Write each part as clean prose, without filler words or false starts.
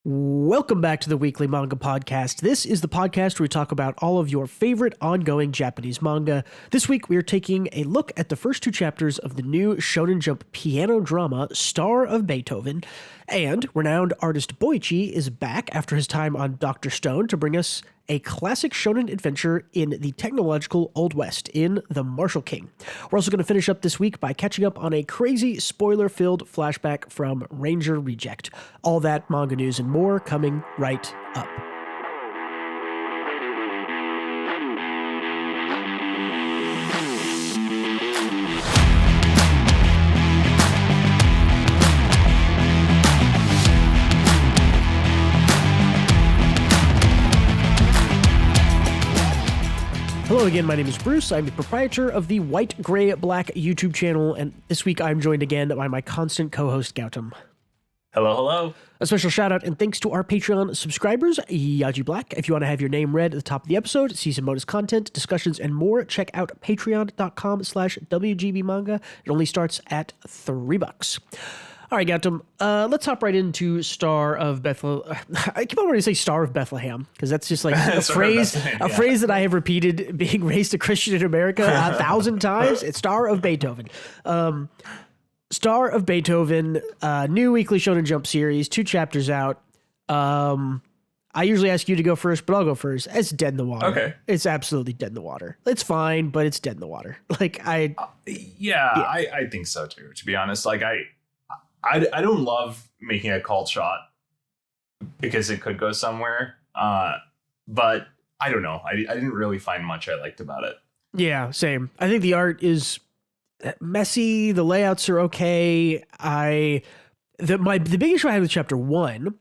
Welcome back to the Weekly Manga Podcast. This is the podcast where we talk about all of your favorite ongoing Japanese manga. This week we are taking a look at the first two chapters of the new Shonen Jump piano drama, Star of Beethoven. And renowned artist Boichi is back after his time on Dr. Stone to bring us a classic shonen adventure in the technological Old West in The Marshal King. We're also going to finish up this week by catching up on a crazy spoiler-filled flashback from Ranger Reject. All that manga news and more coming right up. Hello again, my name is Bruce. I'm the proprietor of the White, Gray, Black YouTube channel, and this week I'm joined again by my constant co-host, Gautam. Hello, hello. A special shout out and thanks to our Patreon subscribers, Yaji Black. If you want to have your name read at the top of the episode, see some bonus content, discussions, and more, check out patreon.com/WGBmanga. It only starts at $3. All right, Gautam, let's hop right into Star of Bethlehem. I keep on wanting to say Star of Bethlehem because that's just like a phrase that I have repeated being raised a Christian in America 1,000 times. It's Star of Beethoven. Star of Beethoven, new weekly Shonen Jump series, 2 chapters out. I usually ask you to go first, but I'll go first. It's dead in the water. Okay. It's absolutely dead in the water. It's fine, but it's dead in the water. I think so too, to be honest. I don't love making a called shot because it could go somewhere. But I don't know. I didn't really find much I liked about it. Yeah, same. I think the art is messy. The layouts are okay. The big issue I had with chapter 1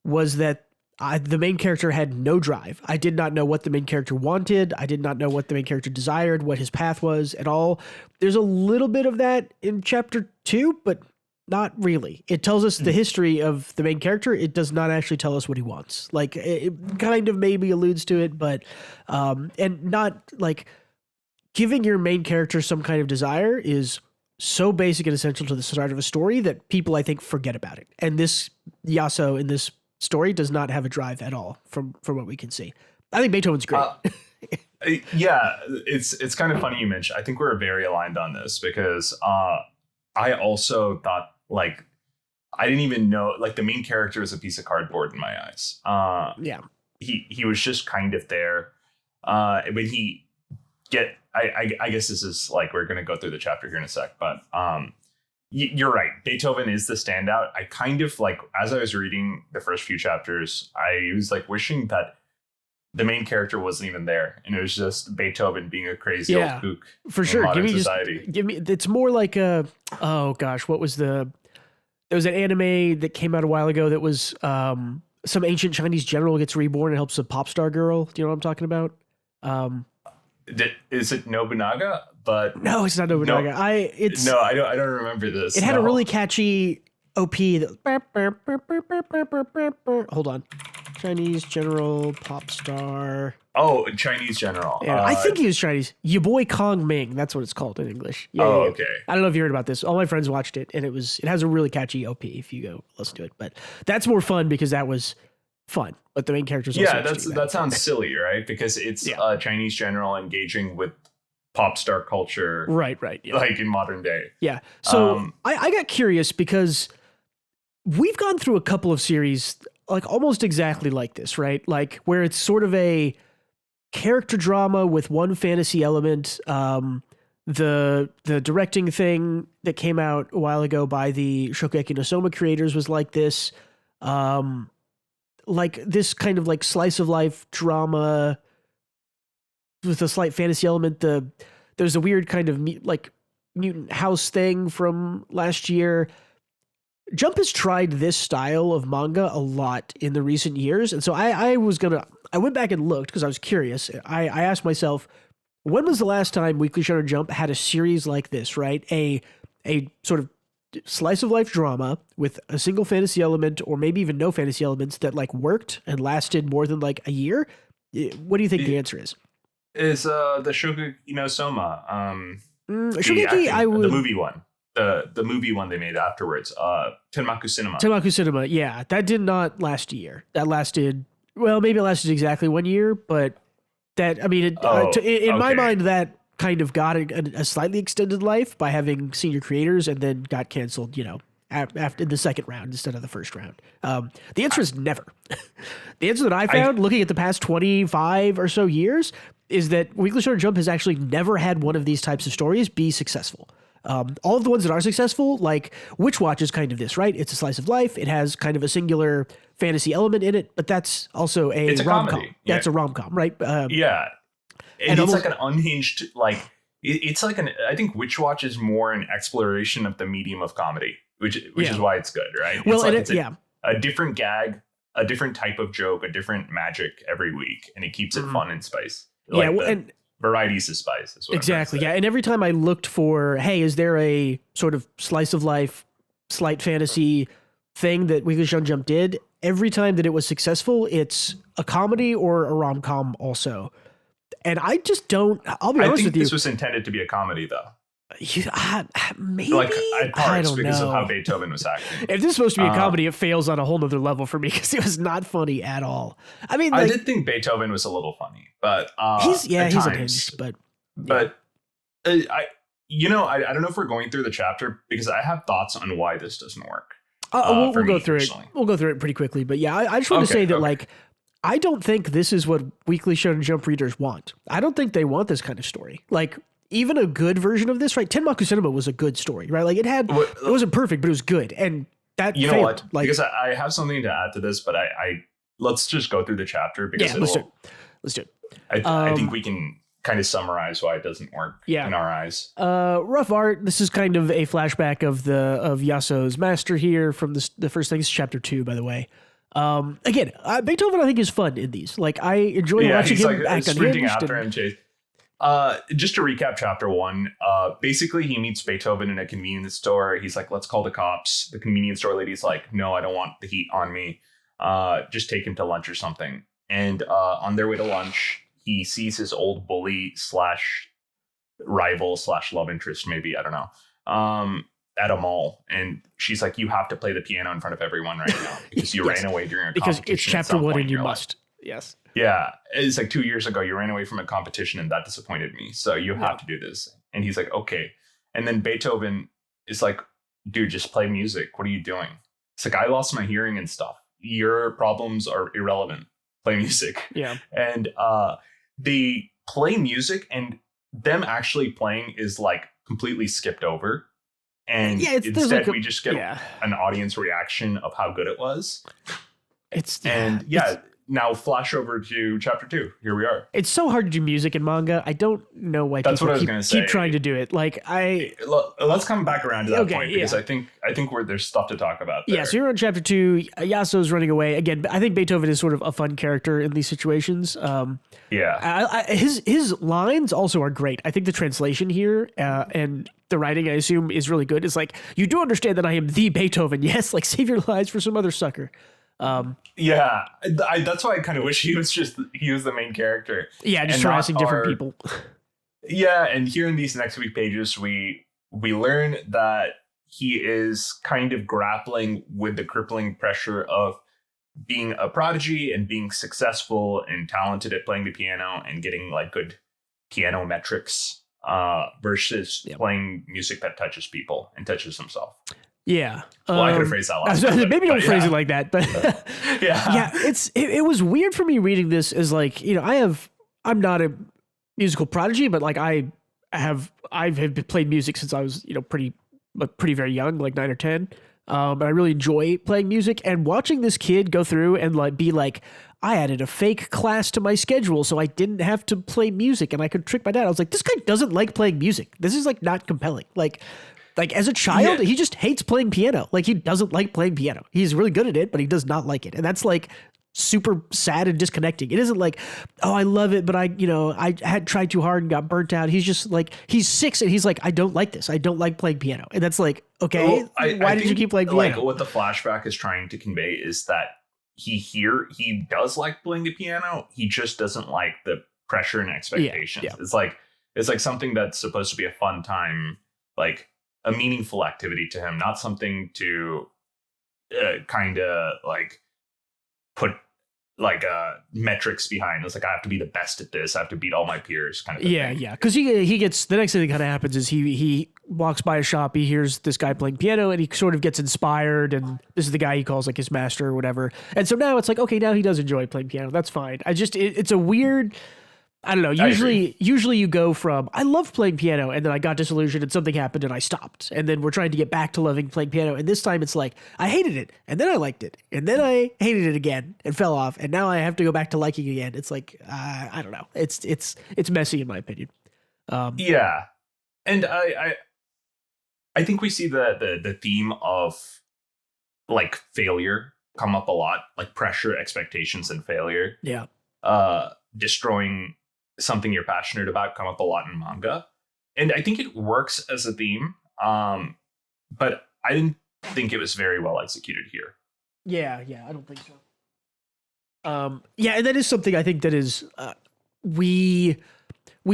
was that the main character had no drive. I did not know what the main character wanted. I did not know what the main character desired, what his path was at all. There's a little bit of that in chapter 2, but not really. It tells us the history of the main character. It does not actually tell us what he wants. Like, it kind of maybe alludes to it, but and not like giving your main character some kind of desire is so basic and essential to the start of a story that people, I think, forget about it. And this Yaso in this story does not have a drive at all from what we can see. I think Beethoven's great. Yeah, it's kind of funny you mentioned. I think we're very aligned on this because I also thought, like, I didn't even know, like, the main character is a piece of cardboard in my eyes. Yeah. He was just kind of there. When he I guess this is like, we're going to go through the chapter here in a sec, but you're right. Beethoven is the standout. I kind of, like, as I was reading the first few chapters, I was like wishing that the main character wasn't even there, and it was just Beethoven being a crazy old kook. For sure. Give me. It's more like oh gosh, what was there was an anime that came out a while ago that was some ancient Chinese general gets reborn and helps a pop star girl. Do you know what I'm talking about? Is it Nobunaga? But no, it's not Nobunaga. I don't remember this. It had a really catchy OP that. Hold on. Chinese general, pop star. Oh, Chinese general. Yeah, I think he was Chinese. Your boy Kong Ming. That's what it's called in English. Yeah, okay. I don't know if you heard about this. All my friends watched it, and it has a really catchy OP if you go listen to it. But that's more fun because that was fun. But the main character's also that sounds silly, right? Because it's a Chinese general engaging with pop star culture. Right. Yeah. Like in modern day. Yeah. So I got curious because we've gone through a couple of series like almost exactly like this, right? Like where it's sort of a character drama with one fantasy element. The directing thing that came out a while ago by the Shokugeki no Soma creators was like this. Like this kind of like slice of life drama with a slight fantasy element. There's a weird kind of like mutant house thing from last year. Jump has tried this style of manga a lot in the recent years. And so I went back and looked because I was curious. I asked myself, when was the last time Weekly Shonen Jump had a series like this, right? A sort of slice of life drama with a single fantasy element or maybe even no fantasy elements that like worked and lasted more than like a year. What do you think the answer is? Is the Shokugeki no Soma. Shokugeki, the movie one. the movie one they made afterwards, Tenmaku Cinema. Tenmaku Cinema, yeah, that did not last a year. That lasted, well, maybe it lasted exactly 1 year, but that, I mean, in my mind, that kind of got a slightly extended life by having senior creators, and then got canceled, after the second round instead of the first round. The answer is never. The answer that I found, looking at the past 25 or so years, is that Weekly Shonen Jump has actually never had one of these types of stories be successful. All of the ones that are successful, like Witch Watch, is kind of this, right? It's a slice of life. It has kind of a singular fantasy element in it, but that's also a rom-com. That's a rom-com, right? Yeah. And it's like an unhinged, like, it's like I think Witch Watch is more an exploration of the medium of comedy, which is why it's good, right? Well, it's a different gag, a different type of joke, a different magic every week, and it keeps it fun and spice. Like and varieties of spice is what exactly. Yeah. And every time I looked for, hey, is there a sort of slice of life, slight fantasy thing that Weekly Shonen Jump did? Every time that it was successful, it's a comedy or a rom-com also. And I just don't, I'll be honest with you. This was intended to be a comedy, though. Maybe? Like, I don't because know. of how Beethoven was acting. If this is supposed to be a comedy, it fails on a whole nother level for me, because it was not funny at all. I mean, I did think Beethoven was a little funny, but he's unhinged, but I don't know if we're going through the chapter, because I have thoughts on why this doesn't work. We'll go through personally. We'll go through it pretty quickly, but yeah, I just want to say that like, I don't think this is what Weekly Shonen Jump readers want. I don't think they want this kind of story. Like, even a good version of this, right? Tenmaku Cinema was a good story, right? Like, it wasn't perfect, but it was good, and that you know failed. What? Like, because I have something to add to this, but I let's just go through the chapter, because let's do it. I think we can kind of summarize why it doesn't work in our eyes. Rough art. This is kind of a flashback of Yasuo's master here from the first thing. This is chapter 2, by the way. Again, Beethoven, I think, is fun in these. Like, I enjoy watching him act sprinting after him, chase. Just to recap chapter 1, basically he meets Beethoven in a convenience store. He's like, let's call the cops. The convenience store lady's like, no, I don't want the heat on me. Just take him to lunch or something. And on their way to lunch, he sees his old bully / rival / love interest, maybe, I don't know, at a mall. And she's like, you have to play the piano in front of everyone right now, because you ran away during a competition. Because it's chapter 1 and you must. Yes. Yeah. It's like 2 years ago, you ran away from a competition and that disappointed me. So you have to do this. And he's like, okay. And then Beethoven is like, dude, just play music. What are you doing? It's like, I lost my hearing and stuff. Your problems are irrelevant. Play music. Yeah. And they play music, and them actually playing is like completely skipped over. And instead we just get an audience reaction of how good it was. Now flash over to chapter 2. Here we are. It's so hard to do music in manga. I don't know why people keep trying to do it. Like, let's come back around to that point, because I think there's stuff to talk about there. Yeah, so you're on chapter 2. Yasuo's running away. Again, I think Beethoven is sort of a fun character in these situations. His lines also are great. I think the translation here and the writing, I assume, is really good. It's like, you do understand that I am the Beethoven. Yes, like, save your lives for some other sucker. That's why I kind of wish he was the main character. Yeah, just harassing different people. Yeah, and here in these next few pages, we learn that he is kind of grappling with the crippling pressure of being a prodigy and being successful and talented at playing the piano and getting like good piano metrics versus playing music that touches people and touches himself. Yeah. Well, I could have phrased that last time. Maybe don't phrase it like that, but yeah. It was weird for me reading this as like, I'm not a musical prodigy, but like I've played music since I was, pretty very young, like 9 or 10. But I really enjoy playing music, and watching this kid go through and like be like, I added a fake class to my schedule so I didn't have to play music and I could trick my dad. I was like, this guy doesn't like playing music. This is like not compelling. Like as a child, he just hates playing piano. Like, he doesn't like playing piano. He's really good at it, but he does not like it. And that's like super sad and disconnecting. It isn't like, oh, I love it, but I had tried too hard and got burnt out. He's just like, he's 6 and he's like, I don't like this. I don't like playing piano. And that's like, okay, why did you keep playing piano? Like, what the flashback is trying to convey is that he does like playing the piano. He just doesn't like the pressure and expectations. Yeah. It's like something that's supposed to be a fun time, like a meaningful activity to him, not something to kind of like put like metrics behind. It's like, I have to be the best at this, I have to beat all my peers kind of thing. Yeah, because he gets, the next thing that kind of happens is he walks by a shop, he hears this guy playing piano, and he sort of gets inspired, and this is the guy he calls like his master or whatever. And so now it's like, okay, now he does enjoy playing piano. That's fine. It's a weird, I don't know. Usually you go from, I love playing piano, and then I got disillusioned and something happened and I stopped. And then we're trying to get back to loving playing piano. And this time it's like, I hated it and then I liked it. And then I hated it again and fell off. And now I have to go back to liking it again. It's like, I don't know. It's messy in my opinion. Yeah. And I think we see the theme of like failure come up a lot, like pressure, expectations, and failure. Yeah. Destroying something you're passionate about come up a lot in manga, and I think it works as a theme, but I didn't think it was very well executed here. Yeah, I don't think so. And that is something I think that is we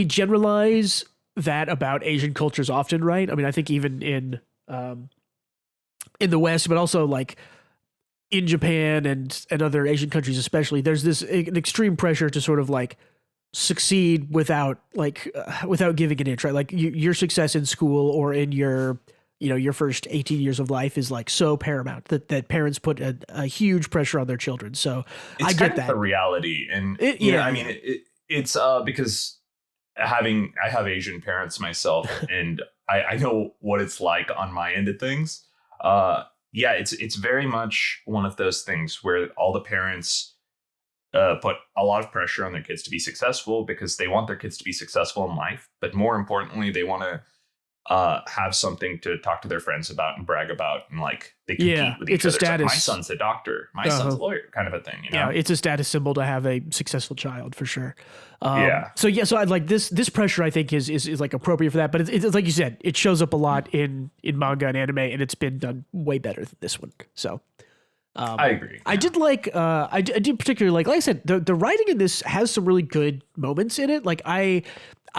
generalize that about Asian cultures often, right? I mean, I think even in the West, but also like in Japan and other Asian countries especially, there's an extreme pressure to sort of like succeed without giving an inch, right? Like your success in school or in your first 18 years of life is like so paramount that parents put a huge pressure on their children. So it's I get that. The reality. And it's because I have Asian parents myself, and I know what it's like on my end of things. It's very much one of those things where all the parents put a lot of pressure on their kids to be successful because they want their kids to be successful in life. But more importantly, they want to have something to talk to their friends about and brag about, and like they compete with each other. It's like, my son's a doctor, my son's a lawyer, kind of a thing. Yeah, it's a status symbol to have a successful child for sure. So I'd like this pressure. I think is like appropriate for that, but it's like you said, it shows up a lot in manga and anime, and it's been done way better than this one. So. I agree. I did like, I did particularly like I said, the writing in this has some really good moments in it. Like I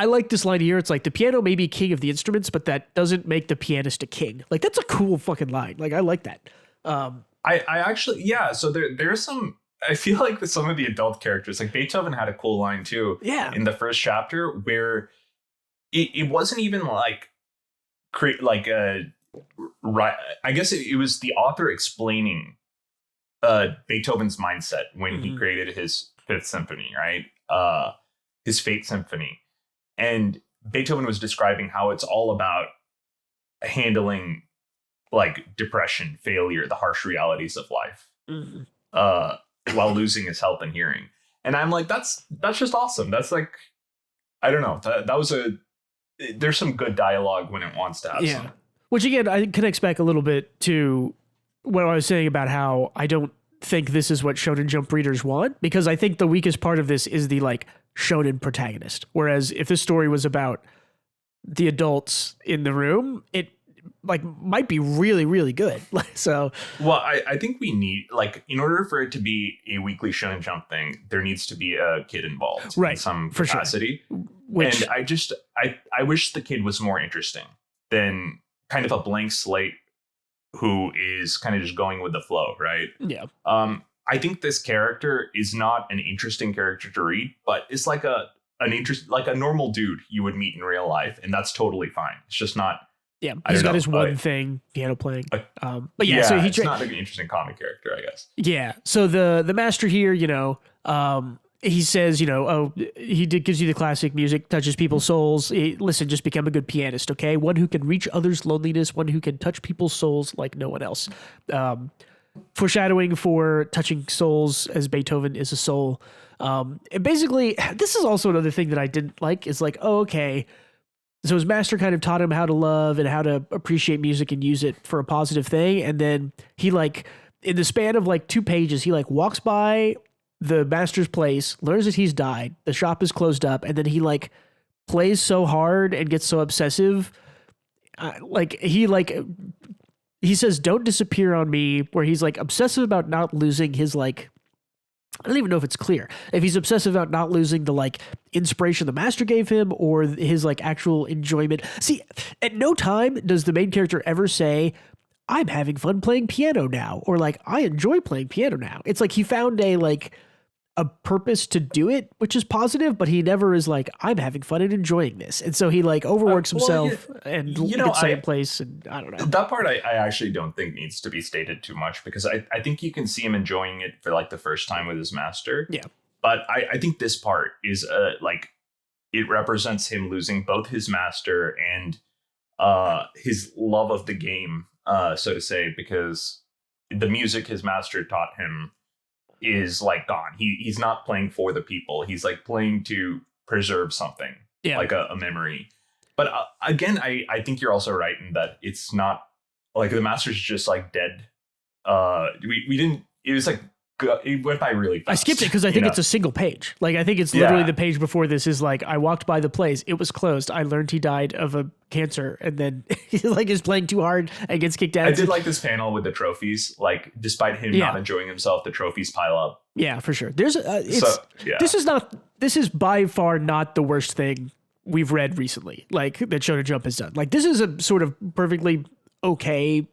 like this line here. It's like, the piano may be king of the instruments, but that doesn't make the pianist a king. Like, that's a cool fucking line. Like, I like that. I actually, so there's some, I feel like with some of the adult characters, like Beethoven had a cool line too. Yeah. In the first chapter where it wasn't even like, right. I guess it was the author explaining Beethoven's mindset when he created his Fifth Symphony, right? His Fate Symphony. And Beethoven was describing how it's all about handling like depression, failure, the harsh realities of life, while losing his health and hearing. And I'm like, that's just awesome. That's like, I don't know. That was there's some good dialogue when it wants to have some. Which again, I connects back a little bit to what I was saying about how I don't think this is what Shonen Jump readers want, because I think the weakest part of this is the like shonen protagonist. Whereas if this story was about the adults in the room, it like might be really, really good. So, well, I think we need, like, in order for it to be a weekly Shonen Jump thing, there needs to be a kid involved, right, in some capacity. Sure. Which, and I wish the kid was more interesting than kind of a blank slate who is kind of just going with the flow, right? Yeah. I think this character is not an interesting character to read, but it's like a normal dude you would meet in real life, and that's totally fine. It's just not. Yeah, he's got his one thing, piano playing. But yeah, so it's not an interesting comic character, I guess. Yeah. So the master here, he says, gives you the classic music, touches people's souls. Listen, just become a good pianist, okay? One who can reach others' loneliness, one who can touch people's souls like no one else. Foreshadowing for touching souls, as Beethoven is a soul. And basically, this is also another thing that I didn't like, is like, oh, okay, so his master kind of taught him how to love and how to appreciate music and use it for a positive thing. And then he like, in the span of like 2 pages, he like walks by the master's place, learns that he's died, the shop is closed up, and then he like plays so hard and gets so obsessive. He says, "Don't disappear on me," where he's like obsessive about not losing his like I don't even know if it's clear if he's obsessive about not losing the like inspiration the master gave him or his like actual enjoyment. See, at no time does the main character ever say, I'm having fun playing piano now, or like, I enjoy playing piano now. It's like he found a purpose to do it, which is positive, but he never is like, I'm having fun and enjoying this. And so he like overworks himself and gets second place. And I don't know. That part I actually don't think needs to be stated too much, because I think you can see him enjoying it for like the first time with his master. Yeah. But I think this part is like, it represents him losing both his master and his love of the game, so to say, because the music his master taught him is like gone. He's not playing for the people. He's like playing to preserve something, like a memory. But again, I think you're also right in that it's not like the master's just like dead. We didn't. It was like it went by really fast. I skipped it because I think it's a single page. Like I think it's literally the page before this is like, I walked by the place, it was closed. I learned he died of a cancer, and then he like is playing too hard and gets kicked out. I did like this panel with the trophies. Like despite him not enjoying himself, the trophies pile up. Yeah, for sure. There's this is by far not the worst thing we've read recently, like that Shonen Jump has done. Like this is a sort of perfectly okay,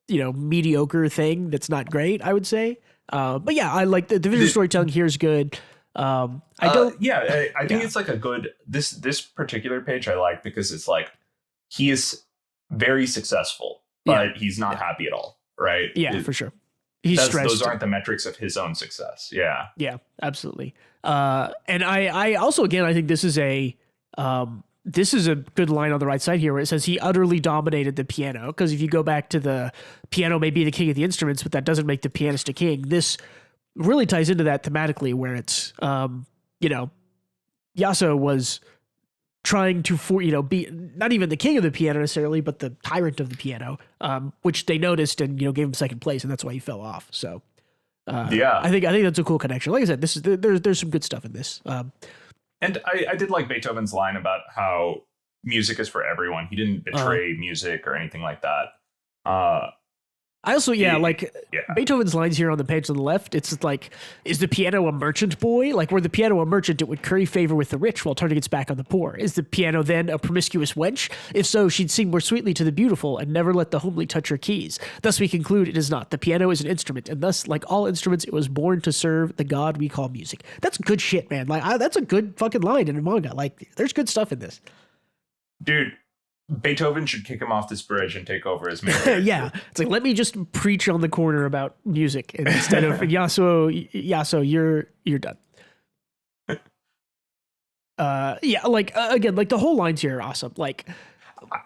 mediocre thing that's not great, I would say. But yeah, I like the visual storytelling here is good. I think it's like a good, this particular page I like because it's like, he is very successul, but he's not happy at all. Right. Yeah, for sure. He's stressed. Those aren't the metrics of his own success. Yeah. Yeah, absolutely. And I also, again, I think this is a good line on the right side here where it says he utterly dominated the piano. Because if you go back to the piano may be the king of the instruments, but that doesn't make the pianist a king. This really ties into that thematically where it's, Yasuo was trying to, be not even the king of the piano necessarily, but the tyrant of the piano, which they noticed and, gave him second place. And that's why he fell off. So, I think that's a cool connection. Like I said, there's some good stuff in this. And I did like Beethoven's line about how music is for everyone. He didn't betray music or anything like that. I also, Beethoven's lines here on the page on the left, it's like, is the piano a merchant boy? Like, were the piano a merchant, it would curry favor with the rich while turning its back on the poor. Is the piano then a promiscuous wench? If so, she'd sing more sweetly to the beautiful and never let the homely touch her keys. Thus we conclude it is not. The piano is an instrument, and thus, like all instruments, it was born to serve the god we call music. That's good shit, man. Like, that's a good fucking line in a manga. Like, there's good stuff in this. Dude. Beethoven should kick him off this bridge and take over as main. Yeah, it's like, let me just preach on the corner about music instead of Yasuo, you're done. Again, like the whole lines here are awesome. Like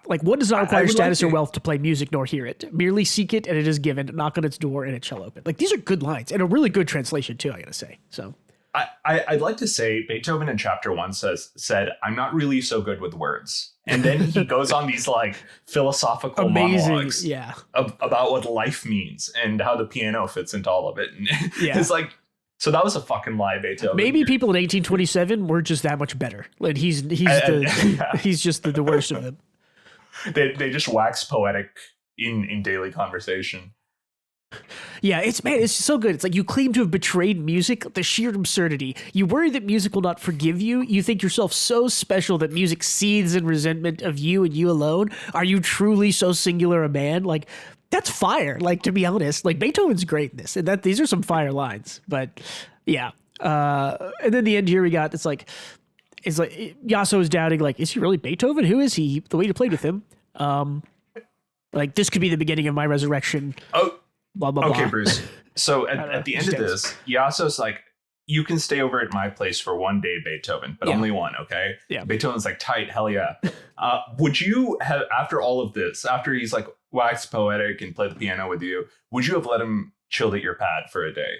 one does not require status or wealth to play music nor hear it. Merely seek it and it is given. Knock on its door and it shall open. Like these are good lines and a really good translation too, I gotta say. So I'd like to say Beethoven in chapter 1 said, I'm not really so good with words. And then he goes on these like philosophical monologues about what life means and how the piano fits into all of it. And it's like, so that was a fucking lie, Beethoven. Maybe people in 1827 were just that much better. Like he's just the worst of them. They just wax poetic in daily conversation. Yeah, it's so good. It's like you claim to have betrayed music, the sheer absurdity. You worry that music will not forgive you. You think yourself so special that music seethes in resentment of you and you alone. Are you truly so singular a man? Like, that's fire. Like, to be honest, like Beethoven's great in this, and these are some fire lines. But yeah, and then the end here we got it's like Yasuo is doubting, like, is he really Beethoven? Who is he? The way you played with him, like this could be the beginning of my resurrection. Oh. Blah, blah, okay, blah. Bruce. So at the end of this, Yasuo's like, you can stay over at my place for one day, Beethoven, but only one, okay? Yeah. Beethoven's like, tight, hell yeah. Would you have, after all of this, after he's like waxed poetic and played the piano with you, would you have let him chill at your pad for a day?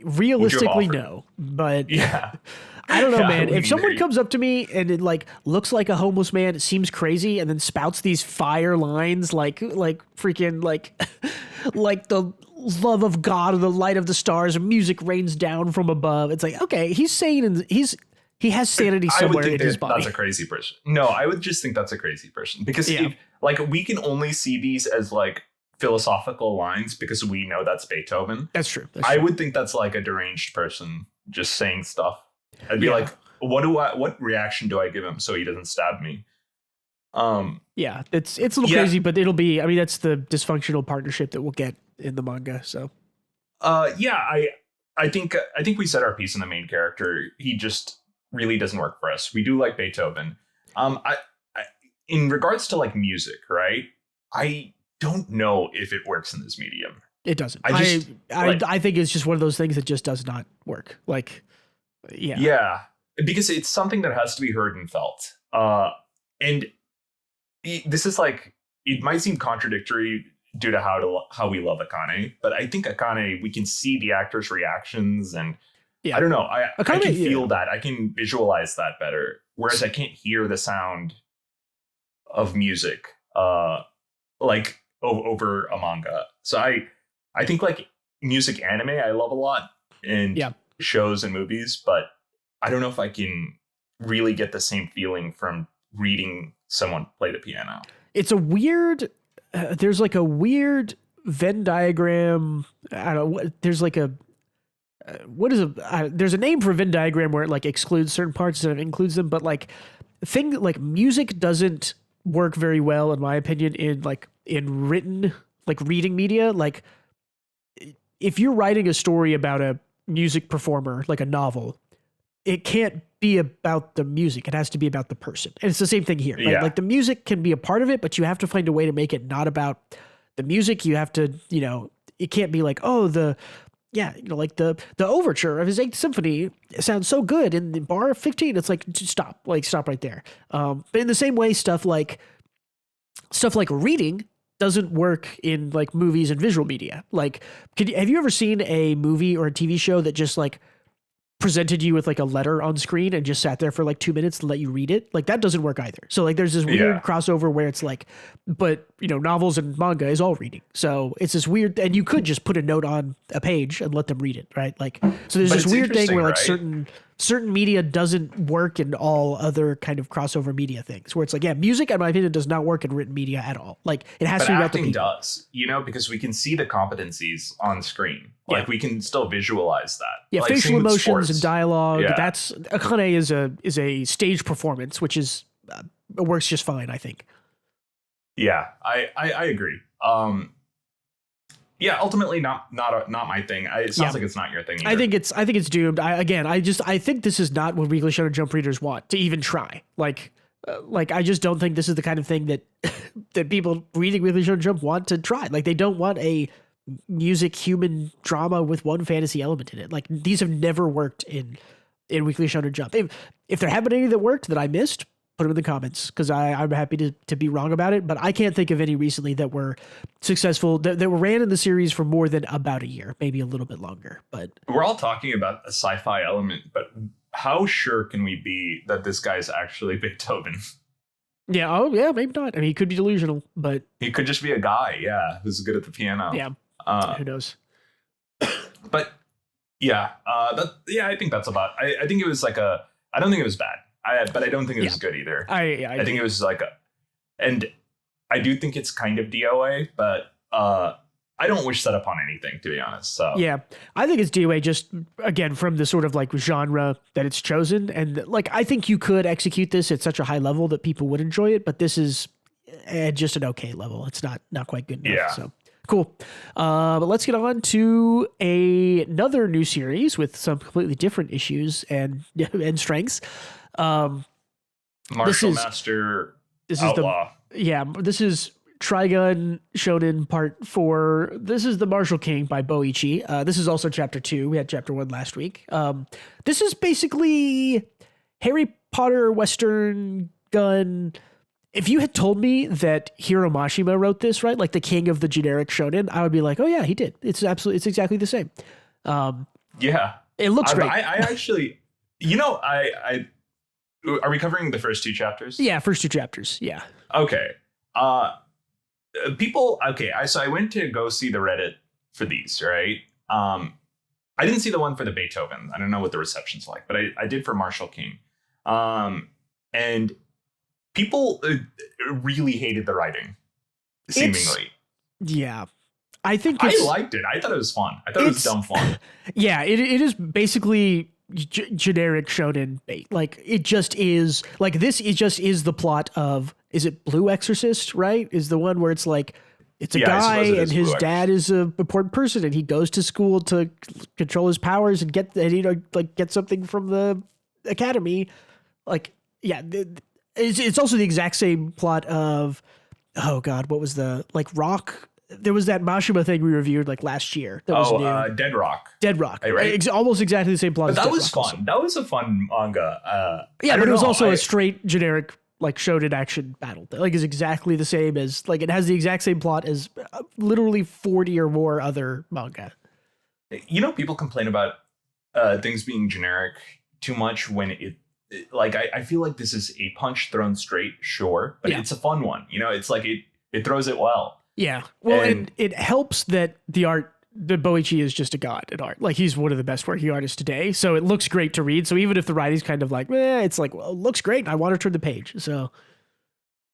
Realistically, no. But yeah. I don't know, man. If someone comes up to me and it like looks like a homeless man, it seems crazy, and then spouts these fire lines like freaking like the love of God or the light of the stars, music rains down from above. It's like, okay, he's sane and he has sanity somewhere in his body. That's a crazy person. No, I would just think that's a crazy person because if, like we can only see these as like philosophical lines because we know that's Beethoven. That's true. I would think that's like a deranged person just saying stuff. I'd be like, what reaction do I give him so he doesn't stab me? Yeah, it's a little crazy, but it'll be, I mean, that's the dysfunctional partnership that we'll get in the manga. So I think we said our piece on the main character. He just really doesn't work for us. We do like Beethoven. I in regards to like music, right? I don't know if it works in this medium. It doesn't. I think it's just one of those things that just does not work. Like, yeah, because it's something that has to be heard and felt. And this is like, it might seem contradictory due to how we love Akane, but I think Akane, we can see the actors' reactions, and I don't know. I can feel that. I can visualize that better. Whereas I can't hear the sound of music like over a manga. So I think like music anime I love a lot, and shows and movies, but I don't know if I can really get the same feeling from reading someone play the piano. It's a weird there's like a weird Venn diagram. I don't know. There's like a there's a name for a Venn diagram where it like excludes certain parts and it includes them, but like music doesn't work very well, in my opinion, in written, like reading media. Like if you're writing a story about a music performer, like a novel, it can't be about the music. It has to be about the person. And it's the same thing here. Right? Yeah. Like the music can be a part of it, but you have to find a way to make it not about the music. You have to, it can't be like, like the overture of his 8th symphony sounds so good in the bar 15. It's like, just stop right there. But in the same way, stuff like reading doesn't work in like movies and visual media. Like, have you ever seen a movie or a TV show that just like presented you with like a letter on screen and just sat there for like 2 minutes to let you read it? Like that doesn't work either. So like there's this weird crossover where it's like, but novels and manga is all reading. So it's this weird, and you could just put a note on a page and let them read it. Right. Like, so there's this weird thing where like certain media doesn't work in all other kind of crossover media things, where it's like, music, in my opinion, does not work in written media at all. Like it has to be about the people. Does, because we can see the competencies on screen. Like we can still visualize that. Yeah, like, facial emotions and dialogue. Yeah. That's Akane is a stage performance, which is works just fine, I think. Yeah, I agree. Ultimately not my thing. It sounds like it's not your thing either. I think it's doomed. I think this is not what Weekly Shonen Jump readers want to even try. Like I just don't think this is the kind of thing that that people reading Weekly Shonen Jump want to try. Like they don't want a music human drama with one fantasy element in it. Like these have never worked in Weekly Shonen Jump. If there have been any that worked that I missed, put them in the comments, because I'm happy to be wrong about it. But I can't think of any recently that were successful, that were ran in the series for more than about a year, maybe a little bit longer. But we're all talking about a sci-fi element, but how sure can we be that this guy's actually Beethoven? Yeah. Oh, yeah. Maybe not. I mean, he could be delusional, but he could just be a guy. Yeah, who's good at the piano. Yeah. Who knows? But I think that's about. I think it was like I don't think it was bad. But I don't think it was good either. I think it was like and I do think it's kind of DOA, but I don't wish that upon anything, to be honest. So yeah, I think it's DOA just again from the sort of like genre that it's chosen, and like I think you could execute this at such a high level that people would enjoy it, but this is just an okay level. It's not quite good enough. Yeah. So cool. But let's get on to another new series with some completely different issues and strengths. Martial Master Outlaw. This is Trigun Shonen Part 4. This is the Martial King by Boichi. This is also Chapter 2. We had Chapter 1 last week. This is basically Harry Potter Western Gun. If you had told me that Hiro Mashima wrote this, right, like the king of the generic shonen, I would be like, oh yeah, he did. It's exactly the same. It looks great. I actually, are we covering the first 2 chapters? Yeah, first 2 chapters. Yeah. Okay. So I went to go see the Reddit for these, right? I didn't see the one for the Beethoven. I don't know what the reception's like, but I did for Martial King. And people really hated the writing, seemingly. Yeah. I think I liked it. I thought it was fun. I thought it was dumb fun. Yeah, it is basically generic shonen bait. Like it just is like this. It just is the plot of, is it Blue Exorcist? Right? Is the one where it's like it's a guy and his dad is a important person and he goes to school to control his powers and get something from the academy. Like yeah, it's also the exact same plot of, oh god, what was the like rock. There was that Mashima thing we reviewed like last year. That was new. Dead Rock. Dead Rock. Right? Almost exactly the same plot. But that was fun. Also. That was a fun manga. Yeah, but it was also a straight generic like shonen action battle. Like is exactly the same as like it has the exact same plot as literally 40 or more other manga. You know, people complain about things being generic too much when like I feel like this is a punch thrown straight, sure, but it's a fun one. You know, it's like it throws it well. Yeah. Well, and it helps that the Boichi is just a god at art. Like he's one of the best working artists today. So it looks great to read. So even if the writing's kind of like, it's like, well, it looks great. I want to turn the page. So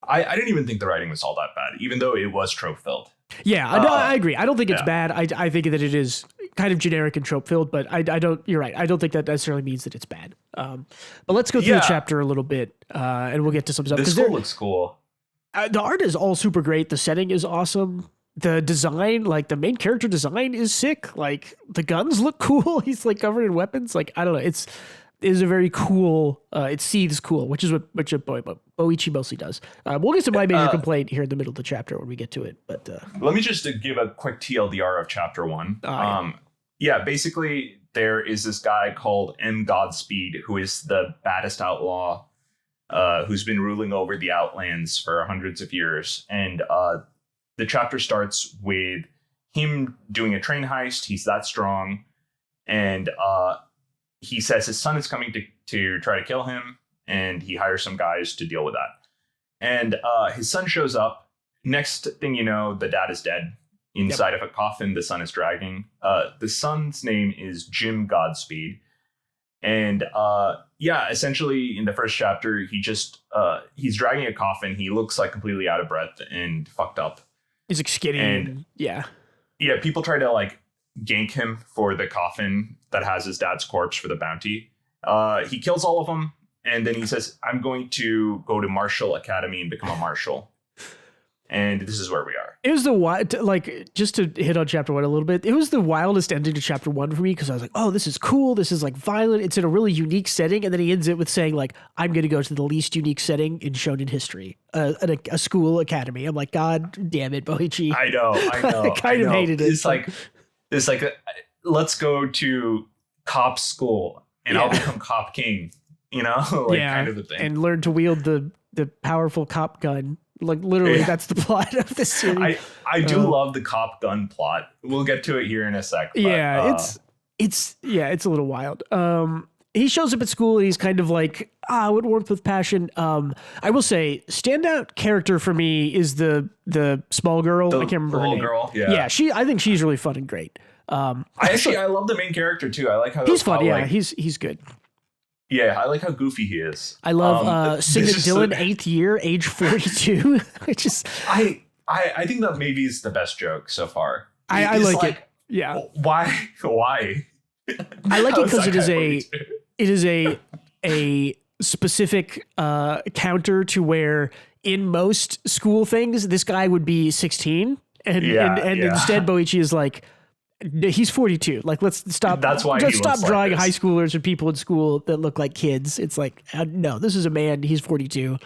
I didn't even think the writing was all that bad, even though it was trope filled. Yeah, I agree. I don't think it's bad. I think that it is kind of generic and trope filled, but I don't, you're right. I don't think that necessarily means that it's bad. But let's go through the chapter a little bit and we'll get to some stuff. This school looks cool. The art is all super great. The setting is awesome. The design, like the main character design is sick. Like the guns look cool. He's like covered in weapons. Like, I don't know. It is a very cool, it seethes cool, which is what Boichi mostly does. We'll get to my major complaint here in the middle of the chapter when we get to it. But let me just give a quick TLDR of chapter 1. Basically there is this guy called M. Godspeed, who is the baddest outlaw who's been ruling over the Outlands for hundreds of years. And the chapter starts with him doing a train heist. He's that strong. And he says his son is coming to try to kill him. And he hires some guys to deal with that. And his son shows up. Next thing you know, the dad is dead inside of a coffin the son is dragging. The son's name is Jim Godspeed. And essentially in the first chapter, he's dragging a coffin. He looks like completely out of breath and fucked up. He's like skinny. And people try to like gank him for the coffin that has his dad's corpse for the bounty. He kills all of them. And then he says, I'm going to go to Marshall Academy and become a marshal. And this is where we are. It was just to hit on chapter 1 a little bit, it was the wildest ending to chapter 1 for me because I was like, oh, this is cool. This is like violent. It's in a really unique setting. And then he ends it with saying like, I'm going to go to the least unique setting in shonen history, a school academy. I'm like, God damn it, Boichi. I know. I kind of hated it. It's like, let's go to cop school and I'll become cop king, you know, kind of a thing. And learn to wield the powerful cop gun. Like literally, that's the plot of this series. I do love the cop gun plot. We'll get to it here in a sec. But, it's a little wild. He shows up at school and he's kind of like, with warmth with passion. I will say, standout character for me is the small girl. I can't remember her name. Girl. Yeah. I think she's really fun and great. I love the main character too. I like how he's fun. He's good. Yeah, I like how goofy he is. I love Signet Dylan, 8th year, age 42. I think that maybe is the best joke so far. I like it. Yeah. Why? I like it because it is a specific counter to where in most school things this guy would be 16 and instead Boichi is like, he's 42. Like, let's stop. That's why let's stop drawing like high schoolers or people in school that look like kids. It's like, no, this is a man. He's 42.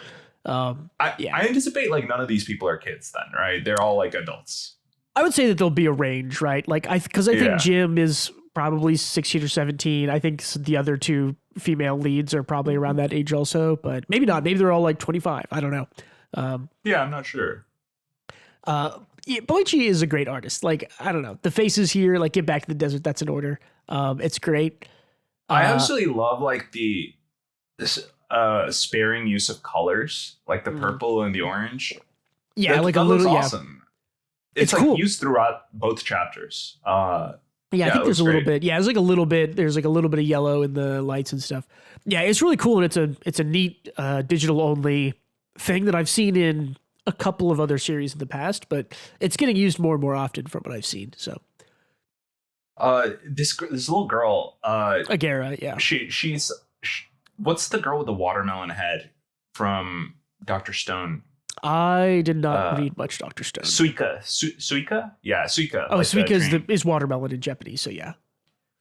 I anticipate like none of these people are kids then, right? They're all like adults. I would say that there'll be a range, right? Like because I think Jim is probably 16 or 17. I think the other two female leads are probably around that age also, but maybe not. Maybe they're all like 25. I don't know. I'm not sure. Boichi is a great artist. Like, I don't know. The faces here, like Get Back to the Desert, that's in order. It's great. I absolutely love like this sparing use of colors, like the purple and the orange. Yeah, that looks awesome. It's like cool. Used throughout both chapters. I think there's a little bit. Yeah, there's like a little bit of yellow in the lights and stuff. Yeah, it's really cool, and it's a neat digital only thing that I've seen in a couple of other series in the past, but it's getting used more and more often from what I've seen. So, this little girl, Agera, yeah. She's what's the girl with the watermelon head from Dr. Stone? I did not read much Dr. Stone. Suika? Yeah, Suika. Oh, like Suika is watermelon in Japanese, so yeah.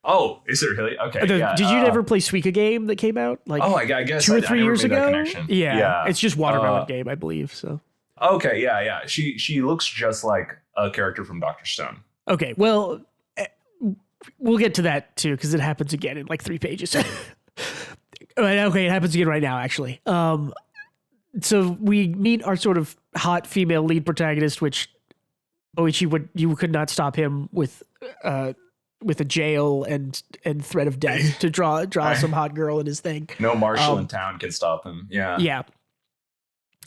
Oh, is it really? Okay. Did you ever play Suika game that came out like I guess 2 or 3 years ago? Yeah. It's just watermelon game, I believe. So. Okay, yeah. She looks just like a character from Dr. Stone. Okay, well, we'll get to that too because it happens again in like 3 pages. Okay, it happens again right now, actually. So we meet our sort of hot female lead protagonist, which Boichi you could not stop him with a jail and threat of death to draw some hot girl in his thing. No marshal in town can stop him. Yeah. Yeah.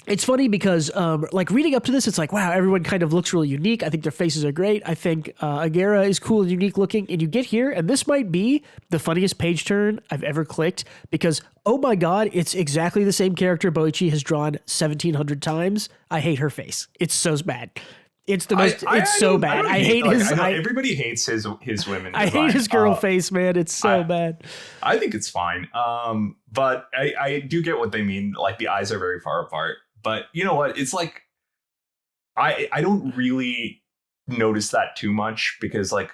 It's funny because like reading up to this, it's like, wow, everyone kind of looks really unique. I think their faces are great. I think Agera is cool and unique looking. And you get here, and this might be the funniest page turn I've ever clicked because, oh my God, it's exactly the same character Boichi has drawn 1,700 times. I hate her face. It's so bad. It's the most. It's so bad. I hate his. Everybody hates his women. I hate his girl face, man. It's so bad. I think it's fine. But I do get what they mean. Like the eyes are very far apart. But you know what? It's like I don't really notice that too much because like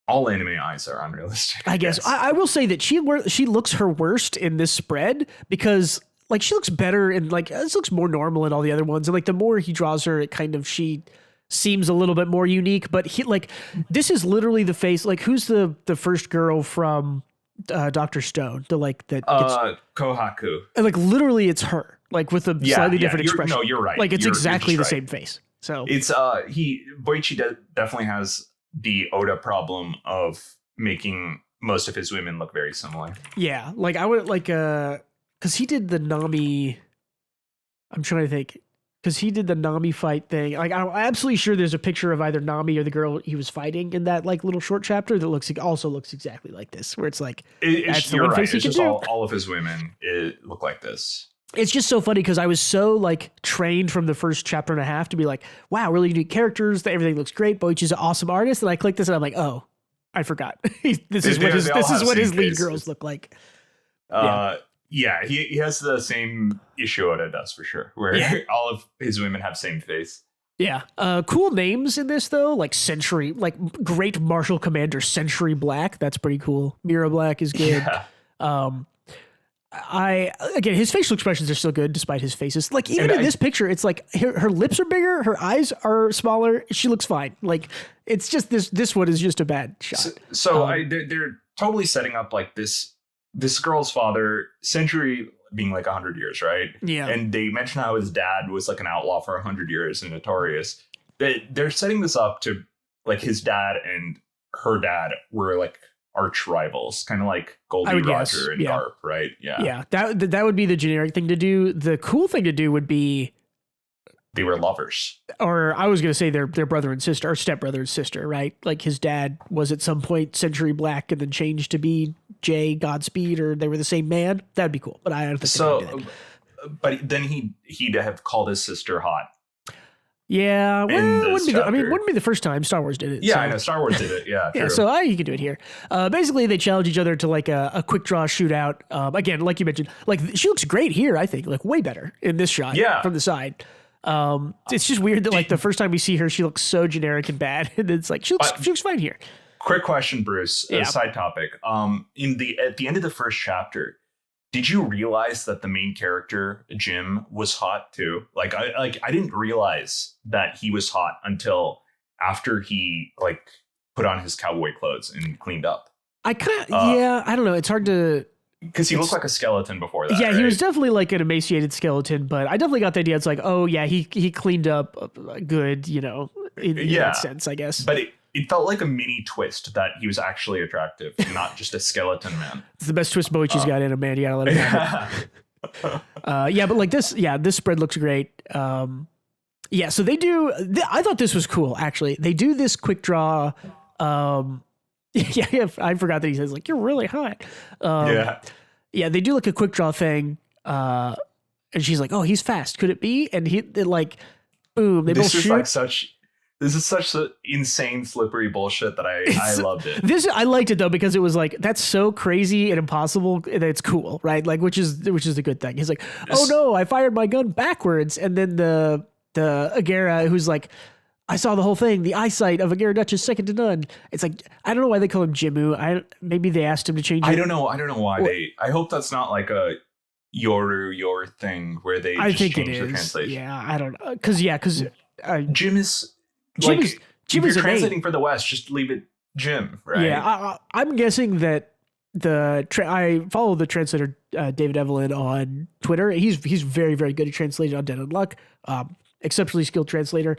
all anime eyes are unrealistic. I guess I will say that she looks her worst in this spread because like she looks better and like this looks more normal in all the other ones. And like the more he draws her, it kind of she seems a little bit more unique. But he like this is literally the face. Like who's the first girl from Dr. Stone? The like that Kohaku. And like literally it's her. Like with a slightly different expression. No, you're right. Like it's exactly the same face. So it's Boichi definitely has the Oda problem of making most of his women look very similar. Yeah, like I would like because he did the Nami. I'm trying to think because he did the Nami fight thing. Like I'm absolutely sure there's a picture of either Nami or the girl he was fighting in that like little short chapter that also looks exactly like this. Where it's like that's the one face he can do. All of his women look like this. It's just so funny because I was so like trained from the first chapter and a half to be like, wow, really unique characters. Everything looks great. Boichi's an awesome artist. And I clicked this and I'm like, oh, I forgot. This is what his lead girls look like. Yeah, he has the same issue Oda does for sure, where all of his women have same face. Yeah. Cool names in this though, like Century, like Great Martial Commander Century Black. That's pretty cool. Mira Black is good. Yeah. Again, his facial expressions are still good despite his faces. Like even in this picture, it's like her lips are bigger, her eyes are smaller. She looks fine. Like it's just this one is just a bad shot. So they're totally setting up like this girl's father, Century being like 100 years, right? Yeah. And they mention how his dad was like an outlaw for 100 years and notorious. They're setting this up to like his dad and her dad were like arch rivals, kind of like Goldie Roger and Garp, right? Yeah. That would be the generic thing to do. The cool thing to do would be they were lovers, or I was going to say they're brother and sister, or stepbrother and sister, right? Like his dad was at some point Century Black and then changed to be Jay Godspeed, or they were the same man. That'd be cool, but I don't think so. But then he'd have called his sister hot. Yeah, well, wouldn't be the first time Star Wars did it. Yeah, so. I know Star Wars did it. Yeah, yeah. So you can do it here. Basically, they challenge each other to like a quick draw shootout. Again, like you mentioned, like she looks great here. I think like way better in this shot. From the side. It's just weird that like the first time we see her, she looks so generic and bad, and it's like she looks fine here. Quick question, Bruce. Side topic. At the end of the first chapter, did you realize that the main character, Jim, was hot too? Like I didn't realize that he was hot until after he like put on his cowboy clothes and cleaned up. I don't know. It's hard to because he looked like a skeleton before that. Yeah, right? He was definitely like an emaciated skeleton, but I definitely got the idea. It's like, oh yeah, he cleaned up good, in that sense, I guess. But it felt like a mini twist that he was actually attractive, not just a skeleton man. It's the best twist Boichi's got in a man. You gotta let him have it. But like this spread looks great. So they do. I thought this was cool. Actually, they do this quick draw. I forgot that he says like you're really hot. They do like a quick draw thing. And she's like, oh, he's fast. Could it be? And boom, they both This is shoot. like this is such insane slippery bullshit that I loved it. I liked it though because it was like that's so crazy and impossible that it's cool, right? Like which is the good thing. He's like, oh no, I fired my gun backwards, and then the Agera who's like, I saw the whole thing. The eyesight of Agera Dutch is second to none. It's like I don't know why they call him Jimu. Maybe they asked him to change it. I don't know why I hope that's not like a your thing where they just change the translation. Yeah, I don't know. Because Jim is Jim like is if you're a translating name. for the West, just leave it Jim, right? Yeah, I'm guessing that I follow the translator David Evelyn on Twitter. He's very, very good at translating on Dead and Luck. Exceptionally skilled translater.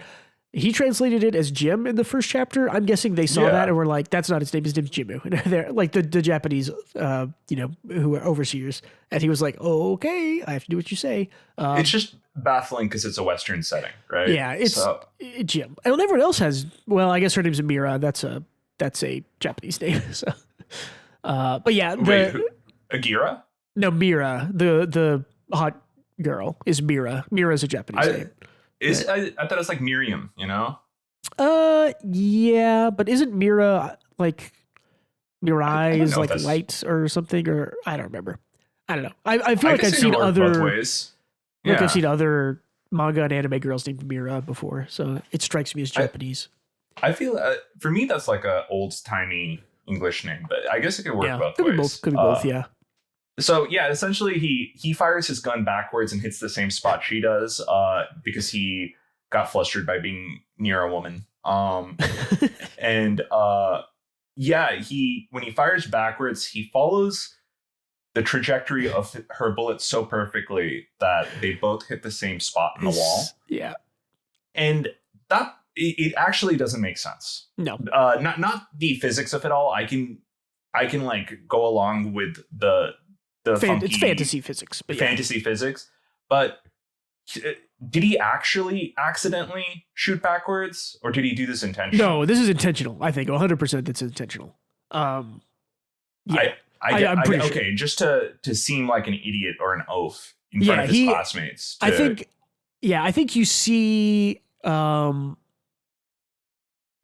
He translated it as Jim in the first chapter. I'm guessing they saw that and were like, "That's not his name. His name's Jimu." And they're like the Japanese, who are overseers. And he was like, "Oh, okay, I have to do what you say." It's just baffling because it's a Western setting, right? Yeah, it's Jim. And everyone else has. Well, I guess her name's Mira. That's a Japanese name. So, but yeah, Agira? No, Mira. The hot girl is Mira. Mira is a Japanese name. I thought it was like Miriam, you know? Yeah, but isn't Mira like Mirai is like light or something, or I don't remember. I don't know. I feel like I've seen other ways. Like I've seen other manga and anime girls named Mira before, so it strikes me as Japanese. I feel for me that's like a old timey English name, but I guess it could work both ways. Could be both, yeah. So yeah, essentially he fires his gun backwards and hits the same spot she does, because he got flustered by being near a woman. And when he fires backwards, he follows the trajectory of her bullet so perfectly that they both hit the same spot in the wall. Yeah, and that it actually doesn't make sense. No, not the physics of it all. I can like go along with the funky, it's fantasy physics, physics. But did he actually accidentally shoot backwards, or did he do this intentionally? No, this is intentional. I think 100% it's intentional. I'm pretty sure. Okay, just to seem like an idiot or an oaf in front of his classmates. I think you see.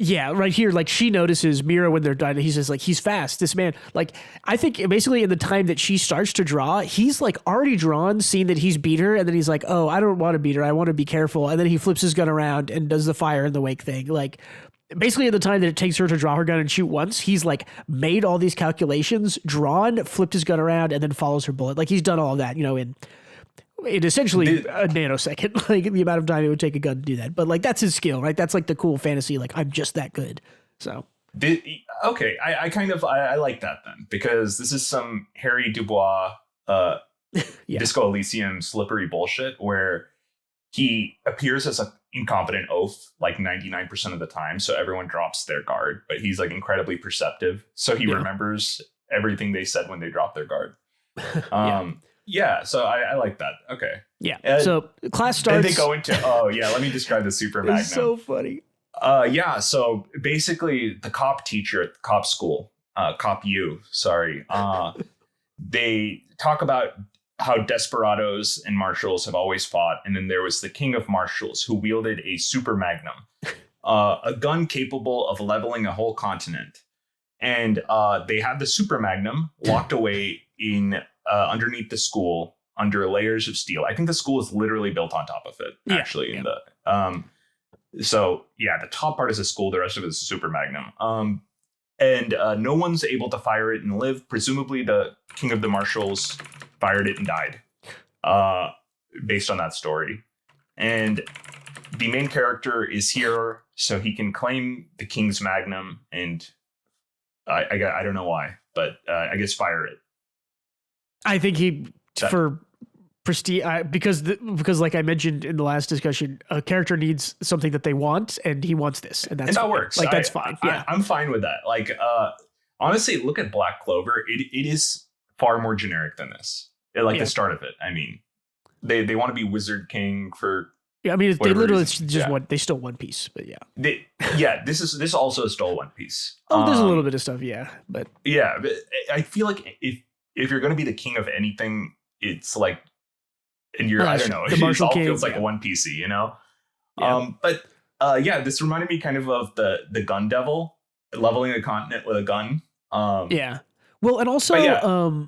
Yeah, right here, like she notices Mira when they're done. He says, like, he's fast, this man. Like, I think basically in the time that she starts to draw, he's like already drawn, seen that he's beat her, and then he's like, oh, I don't want to beat her. I want to be careful. And then he flips his gun around and does the fire in the wake thing. Like, basically at the time that it takes her to draw her gun and shoot once, he's like made all these calculations, drawn, flipped his gun around, and then follows her bullet. Like, he's done all of that, in essentially a nanosecond, like the amount of time it would take a gun to do that. But like, that's his skill, right? That's like the cool fantasy. Like, I'm just that good. So, okay. I like that then, because this is some Harry Dubois, Disco Elysium slippery bullshit where he appears as an incompetent oaf like 99% of the time. So everyone drops their guard, but he's like incredibly perceptive. So he remembers everything they said when they dropped their guard. Yeah, so I like that. Okay. Yeah. So class starts. Then they go into let me describe the super magnum. It's so funny. So basically the cop teacher at the cop school, cop U, sorry. They talk about how desperados and marshals have always fought, and then there was the king of marshals who wielded a super magnum, a gun capable of leveling a whole continent. And they had the super magnum locked away in underneath the school under layers of steel. I think the school is literally built on top of it, actually. In the the top part is a school, the rest of it is a super magnum. And no one's able to fire it and live. Presumably the king of the marshals fired it and died, based on that story. And the main character is here so he can claim the king's magnum, and I don't know why, but I guess fire it. I think for prestige, because like I mentioned in the last discussion, a character needs something that they want, and he wants this, and that works. Like, that's fine. Yeah, I'm fine with that. Like, honestly, look at Black Clover. It is far more generic than this. The start of it. I mean, they want to be Wizard King for. Yeah, I mean, they literally they stole One Piece, but this also stole One Piece. Oh, there's a little bit of stuff, but but I feel like if you're going to be the king of anything, it's like, and you're, I don't know, the Marshall all King, feels like One Piece, you know? Yeah. But this reminded me kind of the gun devil leveling a continent with a gun. Yeah. Well, and But yeah,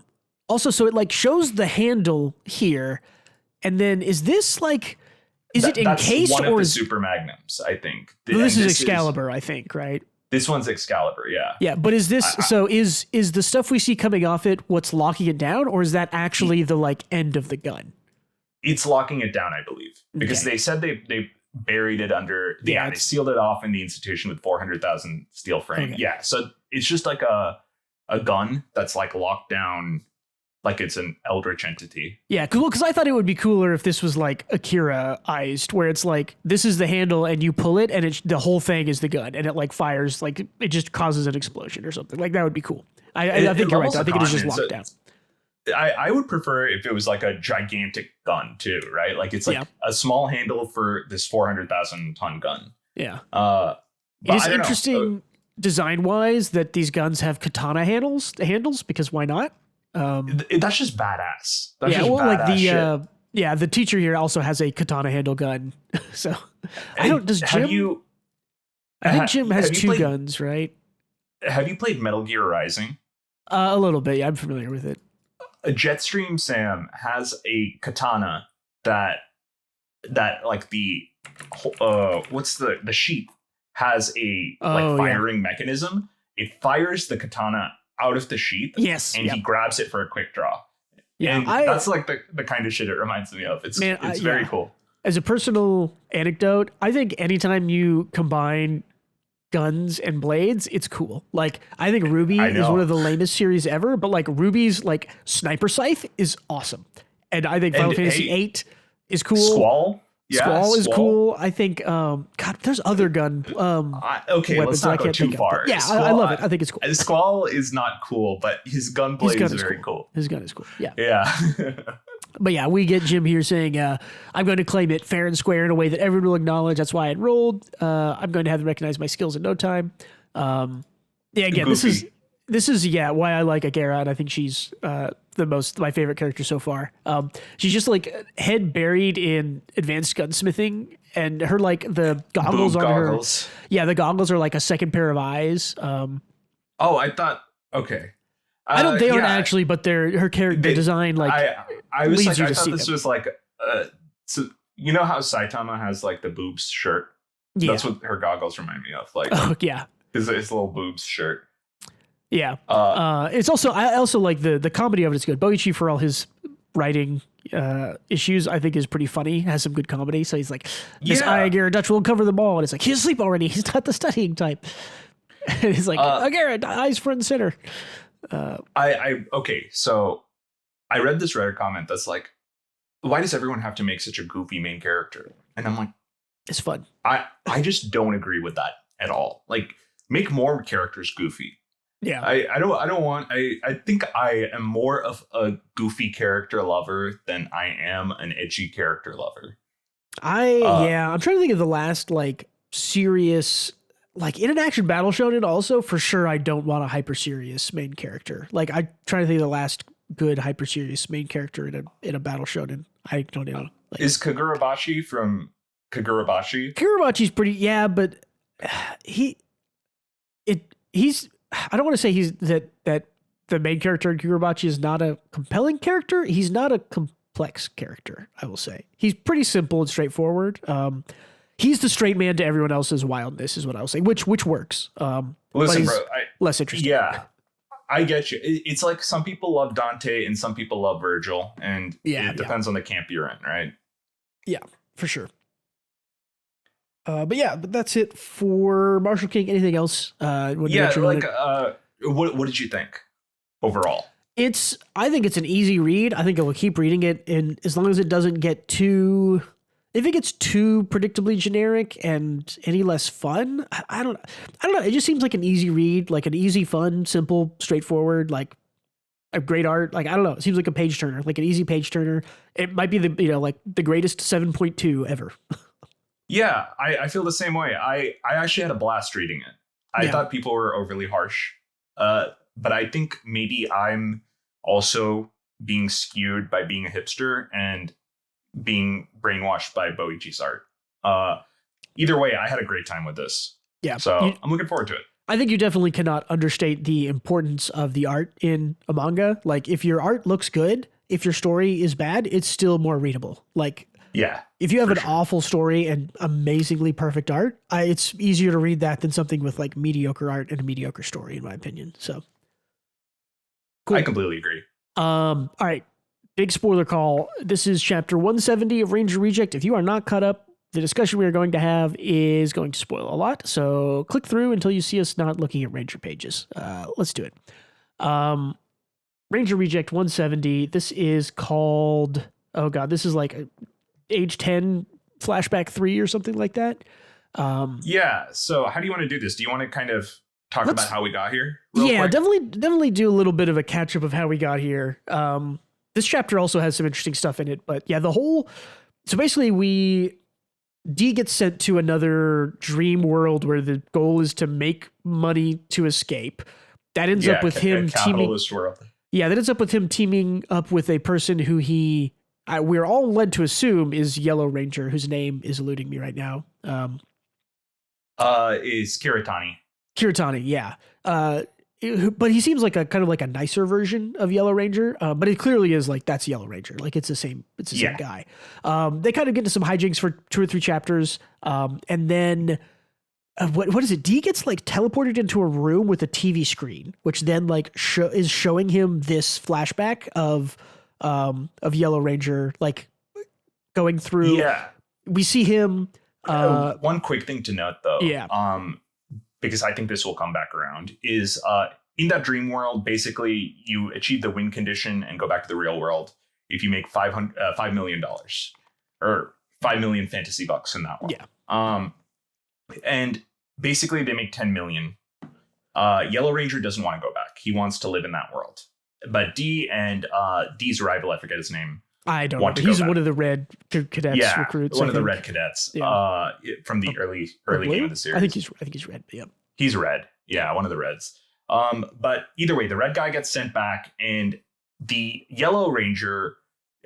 also, so it like shows the handle here, and then is this like, is it that's encased one of or the is super magnums, I think. well, this And is Excalibur, I think, right? this one's Excalibur, yeah. Yeah, but is this I, so? Is the stuff we see coming off it what's locking it down, or is that actually the like end of the gun? it's locking it down, I believe, because Okay. they said they buried it under. Yeah, They sealed it off in the institution with 400,000 steel frame. Okay. Yeah, so it's just like a gun that's like locked down, like it's an eldritch entity. Yeah, because I thought it would be cooler if this was like Akira-ized, where it's like this is the handle and you pull it and the whole thing is the gun and it like fires, like it just causes an explosion or something. Like that would be cool. I think you're right. Though. I think it is just locked down. I would prefer if it was like a gigantic gun too, right? Like it's like a small handle for this 400,000 ton gun. Yeah. But It is interesting design-wise that these guns have katana handles because why not? That's just badass. That's yeah, just well, like badass shit. the teacher here also has a katana handle gun. So I don't. Does Jim? I think Jim has two guns, right? Have you played Metal Gear Rising? A little bit. Yeah, I'm familiar with it. Jetstream Sam has a katana that like the what's the sheath has a like firing mechanism. It fires the katana out of the sheath. Yes, and he grabs it for a quick draw. Yeah, and that's like the kind of shit it reminds me of. It's very cool. As a personal anecdote, I think anytime you combine guns and blades, it's cool. Like I think Ruby is one of the lamest series ever, but like Ruby's like sniper scythe is awesome, and I think Final Fantasy VIII is cool. Squall. Squall is cool. I think God, there's other gun okay, let's not go too far. Yeah, Squall, I love it. I think it's cool. Squall is not cool, but his gunplay is very cool. His gun is cool. Yeah. Yeah. But yeah, we get Jim here saying, I'm going to claim it fair and square in a way that everyone will acknowledge. That's why I enrolled. I'm going to have them recognize my skills in no time. Yeah, again, Goofy. this is why I like Akira, and I think she's my favorite character so far. She's just like head buried in advanced gunsmithing, and her like the goggles on her. Yeah, the goggles are like a second pair of eyes. I thought okay. They aren't actually, but her character design like I was leads like you I to thought see this them. was like so you know how Saitama has like the boobs shirt? Yeah. That's what her goggles remind me of. Like yeah. his little boobs shirt. Yeah. It's also I also like the comedy of it is good. Boichi, for all his writing issues, I think is pretty funny. Has some good comedy. So he's like, this Agara Dutch will cover them all, and it's like he's asleep already. He's not the studying type. And he's like, Agara, eyes front and center. Okay, so I read this Reddit comment that's like, why does everyone have to make such a goofy main character? And I'm like, it's fun. I just don't agree with that at all. Like, make more characters goofy. Yeah. I don't want I think I am more of a goofy character lover than I am an edgy character lover. I'm trying to think of the last like serious like in an action battle shonen also for sure I don't want a hyper serious main character. Like I trying to think of the last good hyper serious main character in a battle shonen. I don't know. Like, is Kagurabashi from Kagurabashi? Kagurabachi's pretty but he's I don't want to say he's that the main character in Kagurabachi is not a compelling character. He's not a complex character, I will say. He's pretty simple and straightforward. He's the straight man to everyone else's wildness, is what I was saying, which works. Listen, bro, less interesting. Yeah, I get you. It's like some people love Dante and some people love Virgil, and it depends on the camp you're in, right? Yeah, for sure. But that's it for Marshall King. Anything else? What did you think overall? I think it's an easy read. I think I will keep reading it, and as long as it doesn't get too. If it gets too predictably generic and any less fun, I don't know. It just seems like an easy read, like an easy, fun, simple, straightforward, like a great art. Like, I don't know. It seems like a page turner, like an easy page turner. It might be like the greatest 7.2 ever. Yeah, I feel the same way. I actually had a blast reading it. I thought people were overly harsh. But I think maybe I'm also being skewed by being a hipster and being brainwashed by Boichi's art. either way, I had a great time with this. Yeah. So I'm looking forward to it. I think you definitely cannot understate the importance of the art in a manga. Like, if your art looks good, if your story is bad, it's still more readable. Like, Yeah. if you have an sure. awful story and amazingly perfect art, it's easier to read that than something with like mediocre art and a mediocre story, in my opinion. So, cool. I completely agree. All right. Big spoiler call. This is chapter 170 of Ranger Reject. If you are not caught up, the discussion we are going to have is going to spoil a lot. So click through until you see us not looking at Ranger pages. Let's do it. Ranger Reject 170. This is called, oh God, this is like age 10 flashback 3 or something like that. Yeah. So how do you want to do this? Do you want to kind of talk about how we got here? Yeah, quick? definitely do a little bit of a catch up of how we got here. This chapter also has some interesting stuff in it, but yeah, so basically D gets sent to another dream world where the goal is to make money to escape. That ends up with him teaming. World. Yeah, that ends up with him teaming up with a person who we're all led to assume is Yellow Ranger, whose name is eluding me right now. Is Kiritani. Kiritani, yeah. But he seems like a kind of like a nicer version of Yellow Ranger. But it clearly is like, that's Yellow Ranger. Like, it's the same guy. They kind of get into some hijinks for 2 or 3 chapters. And then what is it? D gets like teleported into a room with a TV screen, which then like is showing him this flashback of Yellow Ranger, like going through. Yeah. We see him. One quick thing to note though. Yeah. Because I think this will come back around, is in that dream world, basically you achieve the win condition and go back to the real world if you make $5 million or 5 million fantasy bucks in that one. Yeah. And basically they make 10 million. Yellow Ranger doesn't want to go back. He wants to live in that world. But D and D's rival, I forget his name. I don't know. He's one of the red cadets recruits. One of the red cadets from the early game of the series. I think he's red. Yeah. He's red. Yeah, one of the reds. But either way, the red guy gets sent back, and the Yellow Ranger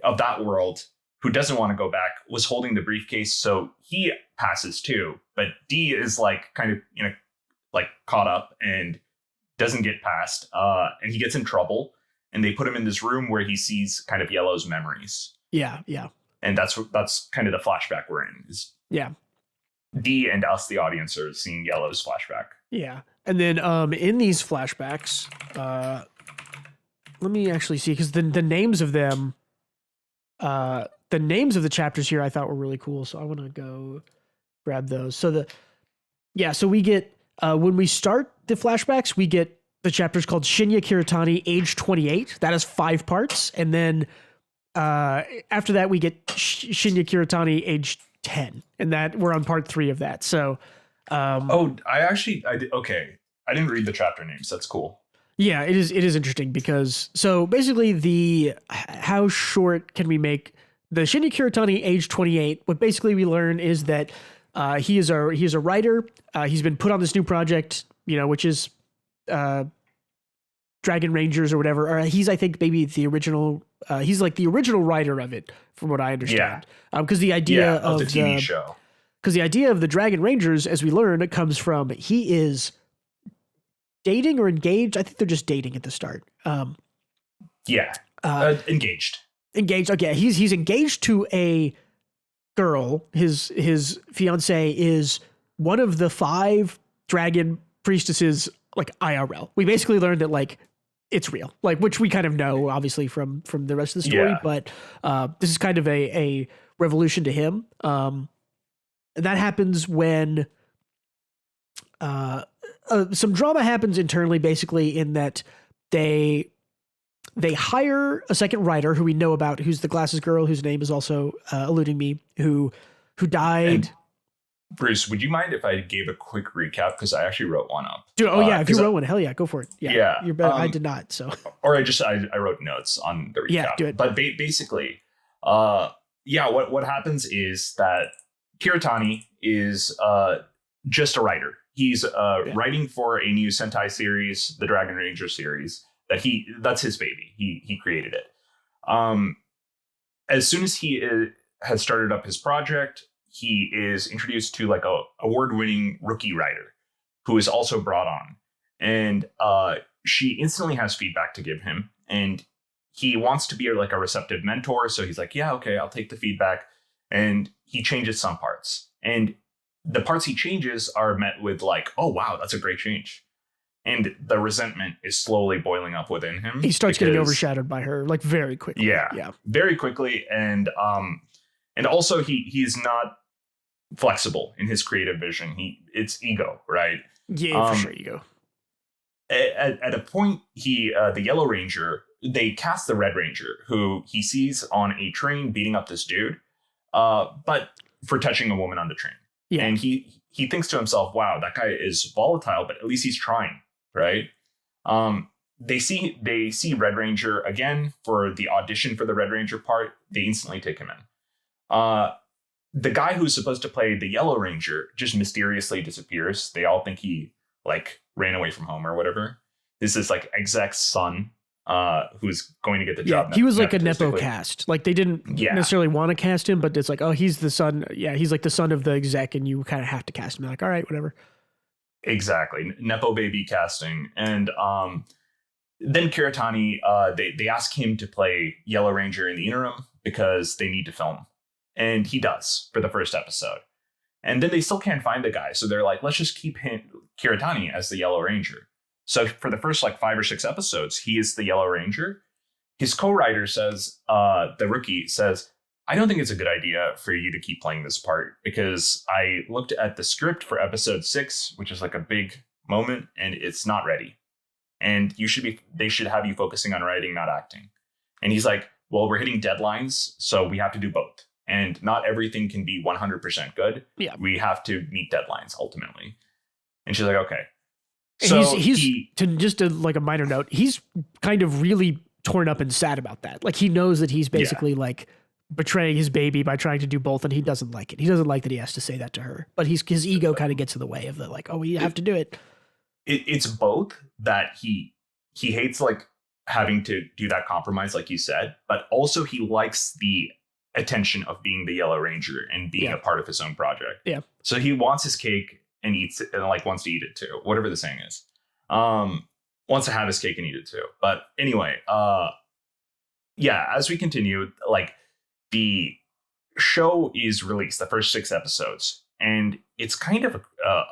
of that world, who doesn't want to go back, was holding the briefcase, so he passes too. But D is like kind of like caught up and doesn't get past, and he gets in trouble. And they put him in this room where he sees kind of Yellow's memories. Yeah, yeah. And that's kind of the flashback we're in. Yeah. D and us, the audience, are seeing Yellow's flashback. Yeah. And then in these flashbacks, let me actually see, because the names of them, the names of the chapters here I thought were really cool. So I want to go grab those. So so we get, when we start the flashbacks, we get the chapter's called Shinya Kiritani, age 28. That has 5 parts. And then after that, we get Shinya Kiritani, age 10. And that we're on part 3 of that. So. Okay. I didn't read the chapter names. That's cool. Yeah, it is interesting because, so basically how short can we make the Shinya Kiritani, age 28? What basically we learn is that he is a writer. He's been put on this new project, which is Dragon Rangers or whatever. Or he's, I think, maybe the original. He's like the original writer of it, from what I understand. Because the idea of the TV show. Because the idea of the Dragon Rangers, as we learn, it comes from he is dating or engaged. I think they're just dating at the start. Engaged. Engaged. Okay, he's engaged to a girl. His fiance is one of the 5 dragon priestesses, like IRL. We basically learned that like it's real, like, which we kind of know obviously from the rest of the story. But this is kind of a revolution to him. And that happens when some drama happens internally, basically, in that they hire a second writer who we know about, who's the glasses girl, whose name is also eluding me, who died. And Bruce, would you mind if I gave a quick recap? Because I actually wrote one up. Dude, if you wrote one, hell yeah, go for it. Yeah. You're better. I did not, so. Or I wrote notes on the recap. Yeah, do it. But basically, what happens is that Kiritani is just a writer. He's writing for a new Sentai series, the Dragon Ranger series, that's his baby. He created it. As soon as he has started up his project, he is introduced to like a award-winning rookie writer who is also brought on. And she instantly has feedback to give him. And he wants to be like a receptive mentor. So he's like, yeah, okay, I'll take the feedback. And he changes some parts. And the parts he changes are met with like, oh, wow, that's a great change. And the resentment is slowly boiling up within him. He starts getting overshadowed by her like very quickly. Yeah, very quickly. And also he's not flexible in his creative vision. It's ego, right? Yeah, for sure, ego. At a point, the Yellow Ranger, they cast the Red Ranger, who he sees on a train beating up this dude, but for touching a woman on the train. Yeah. And he thinks to himself, wow, that guy is volatile, but at least he's trying, right? They see Red Ranger again for the audition for the Red Ranger part. They instantly take him in. The guy who's supposed to play the Yellow Ranger just mysteriously disappears. They all think he like ran away from home or whatever. This is like exec's son, who's going to get the job. He was like a nepo cast. Like they didn't necessarily want to cast him, but it's like, oh, he's the son. Yeah, he's like the son of the exec, and you kind of have to cast him. You're like, all right, whatever. Exactly, nepo baby casting, and then Kiritani, they ask him to play Yellow Ranger in the interim because they need to film, and he does for the first episode. And then they still can't find the guy, so they're like, let's just keep Kiritani as the Yellow Ranger. So for the first like 5 or 6 episodes, he is the Yellow Ranger. His co-writer says, the rookie says, I don't think it's a good idea for you to keep playing this part because I looked at the script for episode 6, which is like a big moment, and it's not ready. And they should have you focusing on writing, not acting. And he's like, well, we're hitting deadlines, so we have to do both. And not everything can be 100% good. Yeah. We have to meet deadlines ultimately. And she's like, okay. So he's to like a minor note, he's kind of really torn up and sad about that. Like he knows that he's basically like betraying his baby by trying to do both, and he doesn't like it. He doesn't like that he has to say that to her. But his ego kind of gets in the way of the like, oh, we have to do it. It's both that he hates like having to do that compromise, like you said, but also he likes the attention of being the Yellow Ranger and being a part of his own project. Yeah. So he wants his cake and eats it, and like wants to eat it too, whatever the saying is. Wants to have his cake and eat it too. But anyway, as we continue, like the show is released, the first 6 episodes, and it's kind of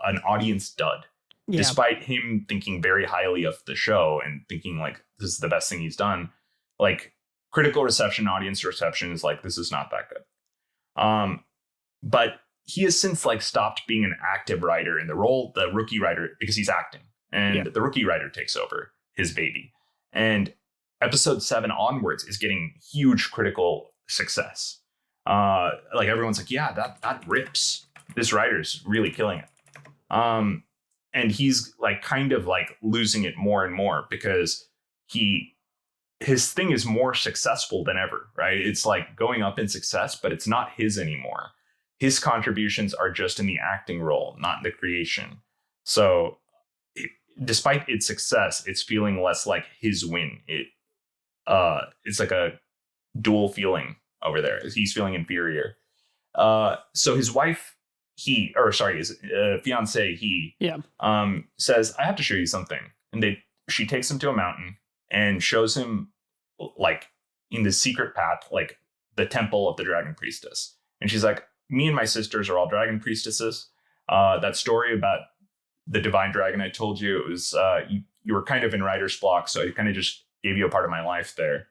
an audience dud. Yeah. Despite him thinking very highly of the show and thinking like this is the best thing he's done, like critical reception, audience reception is like, this is not that good. But he has since like stopped being an active writer in the role, the rookie writer, because he's acting, and the rookie writer takes over his baby. And episode 7 onwards is getting huge critical success. Like everyone's like, yeah, that rips. This writer's really killing it. And he's like kind of like losing it more and more because his thing is more successful than ever, right? It's like going up in success, but it's not his anymore. His contributions are just in the acting role, not in the creation. So despite its success, it's feeling less like his win. It's like a dual feeling over there. He's feeling inferior. So his wife, his fiance, says, I have to show you something. And she takes him to a mountain and shows him like in the secret path, like the temple of the dragon priestess. And she's like, me and my sisters are all dragon priestesses. That story about the divine dragon I told you, it was you were kind of in writer's block, so I kind of just gave you a part of my life there.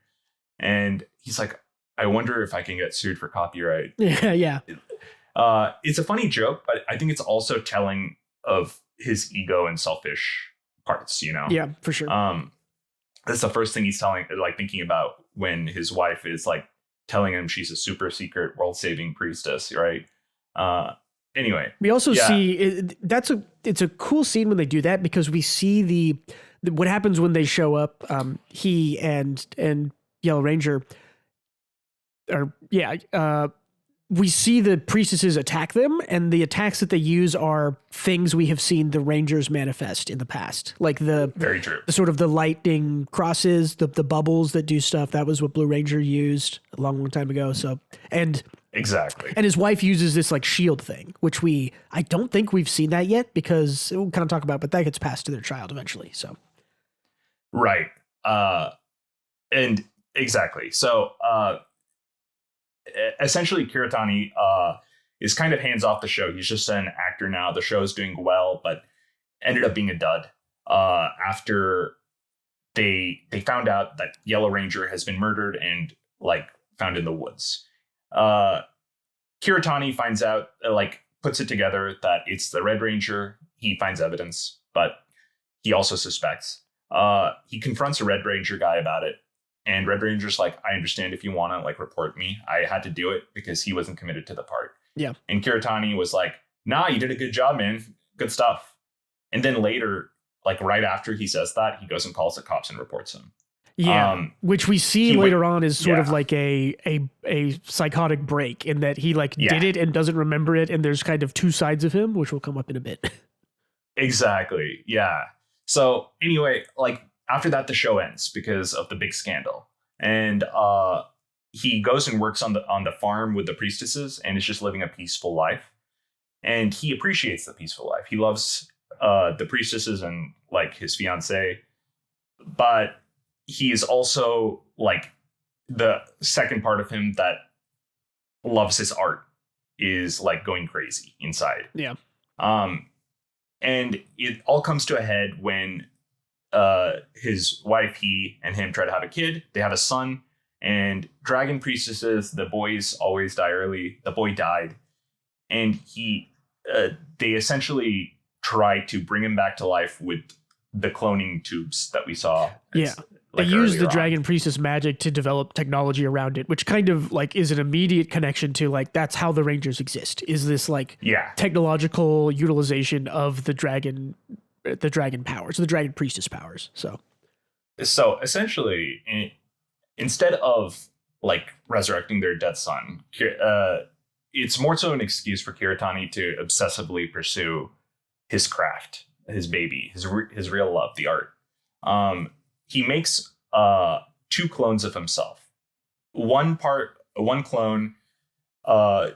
And he's like, I wonder if I can get sued for copyright. Yeah. It's a funny joke, but I think it's also telling of his ego and selfish parts, you know? Yeah, for sure. That's the first thing he's thinking about when his wife is like telling him she's a super secret world-saving priestess, right? Anyway, we also see it's a cool scene when they do that because we see the what happens when they show up. He and Yellow Ranger, we see the priestesses attack them, and the attacks that they use are things we have seen the Rangers manifest in the past, like very true. The sort of the lightning crosses, the bubbles that do stuff. That was what Blue Ranger used a long time ago. So, and Exactly. And his wife uses this like shield thing, which I don't think we've seen that yet because we'll kind of talk about, but that gets passed to their child eventually. So, Right. And exactly. So, essentially Kiritani, is kind of hands off the show. He's just an actor now. The show is doing well, but ended up being a dud, after they found out that Yellow Ranger has been murdered and like found in the woods. Kiritani finds out, puts it together that it's the Red Ranger. He finds evidence, but he also suspects. He confronts a Red Ranger guy about it, and Red Ranger's like, I understand if you want to report me. I had to do it because he wasn't committed to the part. Yeah. And Kiritani was like, nah, you did a good job, man. Good stuff. And then later, right after he says that, he goes and calls the cops and reports him. Yeah, which we see later on is sort of like a psychotic break in that he did it and doesn't remember it, and there's kind of two sides of him, which will come up in a bit. Exactly. Yeah. So anyway, after that, the show ends because of the big scandal, and he goes and works on the farm with the priestesses, and is just living a peaceful life. And he appreciates the peaceful life. He loves the priestesses and his fiancée, but he is also the second part of him that loves his art is going crazy inside. Yeah. And it all comes to a head when his wife, he and him try to have a kid. They have a son, and dragon priestesses, the boys always die early. The boy died, and they essentially try to bring him back to life with the cloning tubes that we saw. Yeah. They use the dragon priestess magic to develop technology around it, which kind of is an immediate connection to that's how the Rangers exist. Is this technological utilization of the dragon powers, the dragon priestess powers. So essentially, instead of resurrecting their dead son, it's more so an excuse for Kiritani to obsessively pursue his craft, his baby, his real love, the art. He makes two clones of himself. One clone, a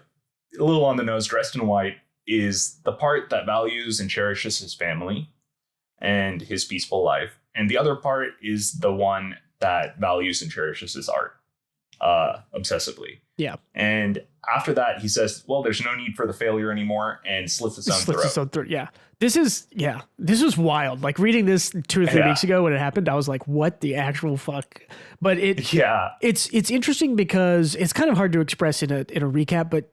little on the nose, dressed in white, is the part that values and cherishes his family and his peaceful life. And the other part is the one that values and cherishes his art obsessivly. Yeah. And after that, he says, well, there's no need for the failure anymore, and slits its own throat. Yeah. This was wild. Reading this 2 or 3 weeks ago when it happened, I was like, what the actual fuck? But it's interesting because it's kind of hard to express in a recap, but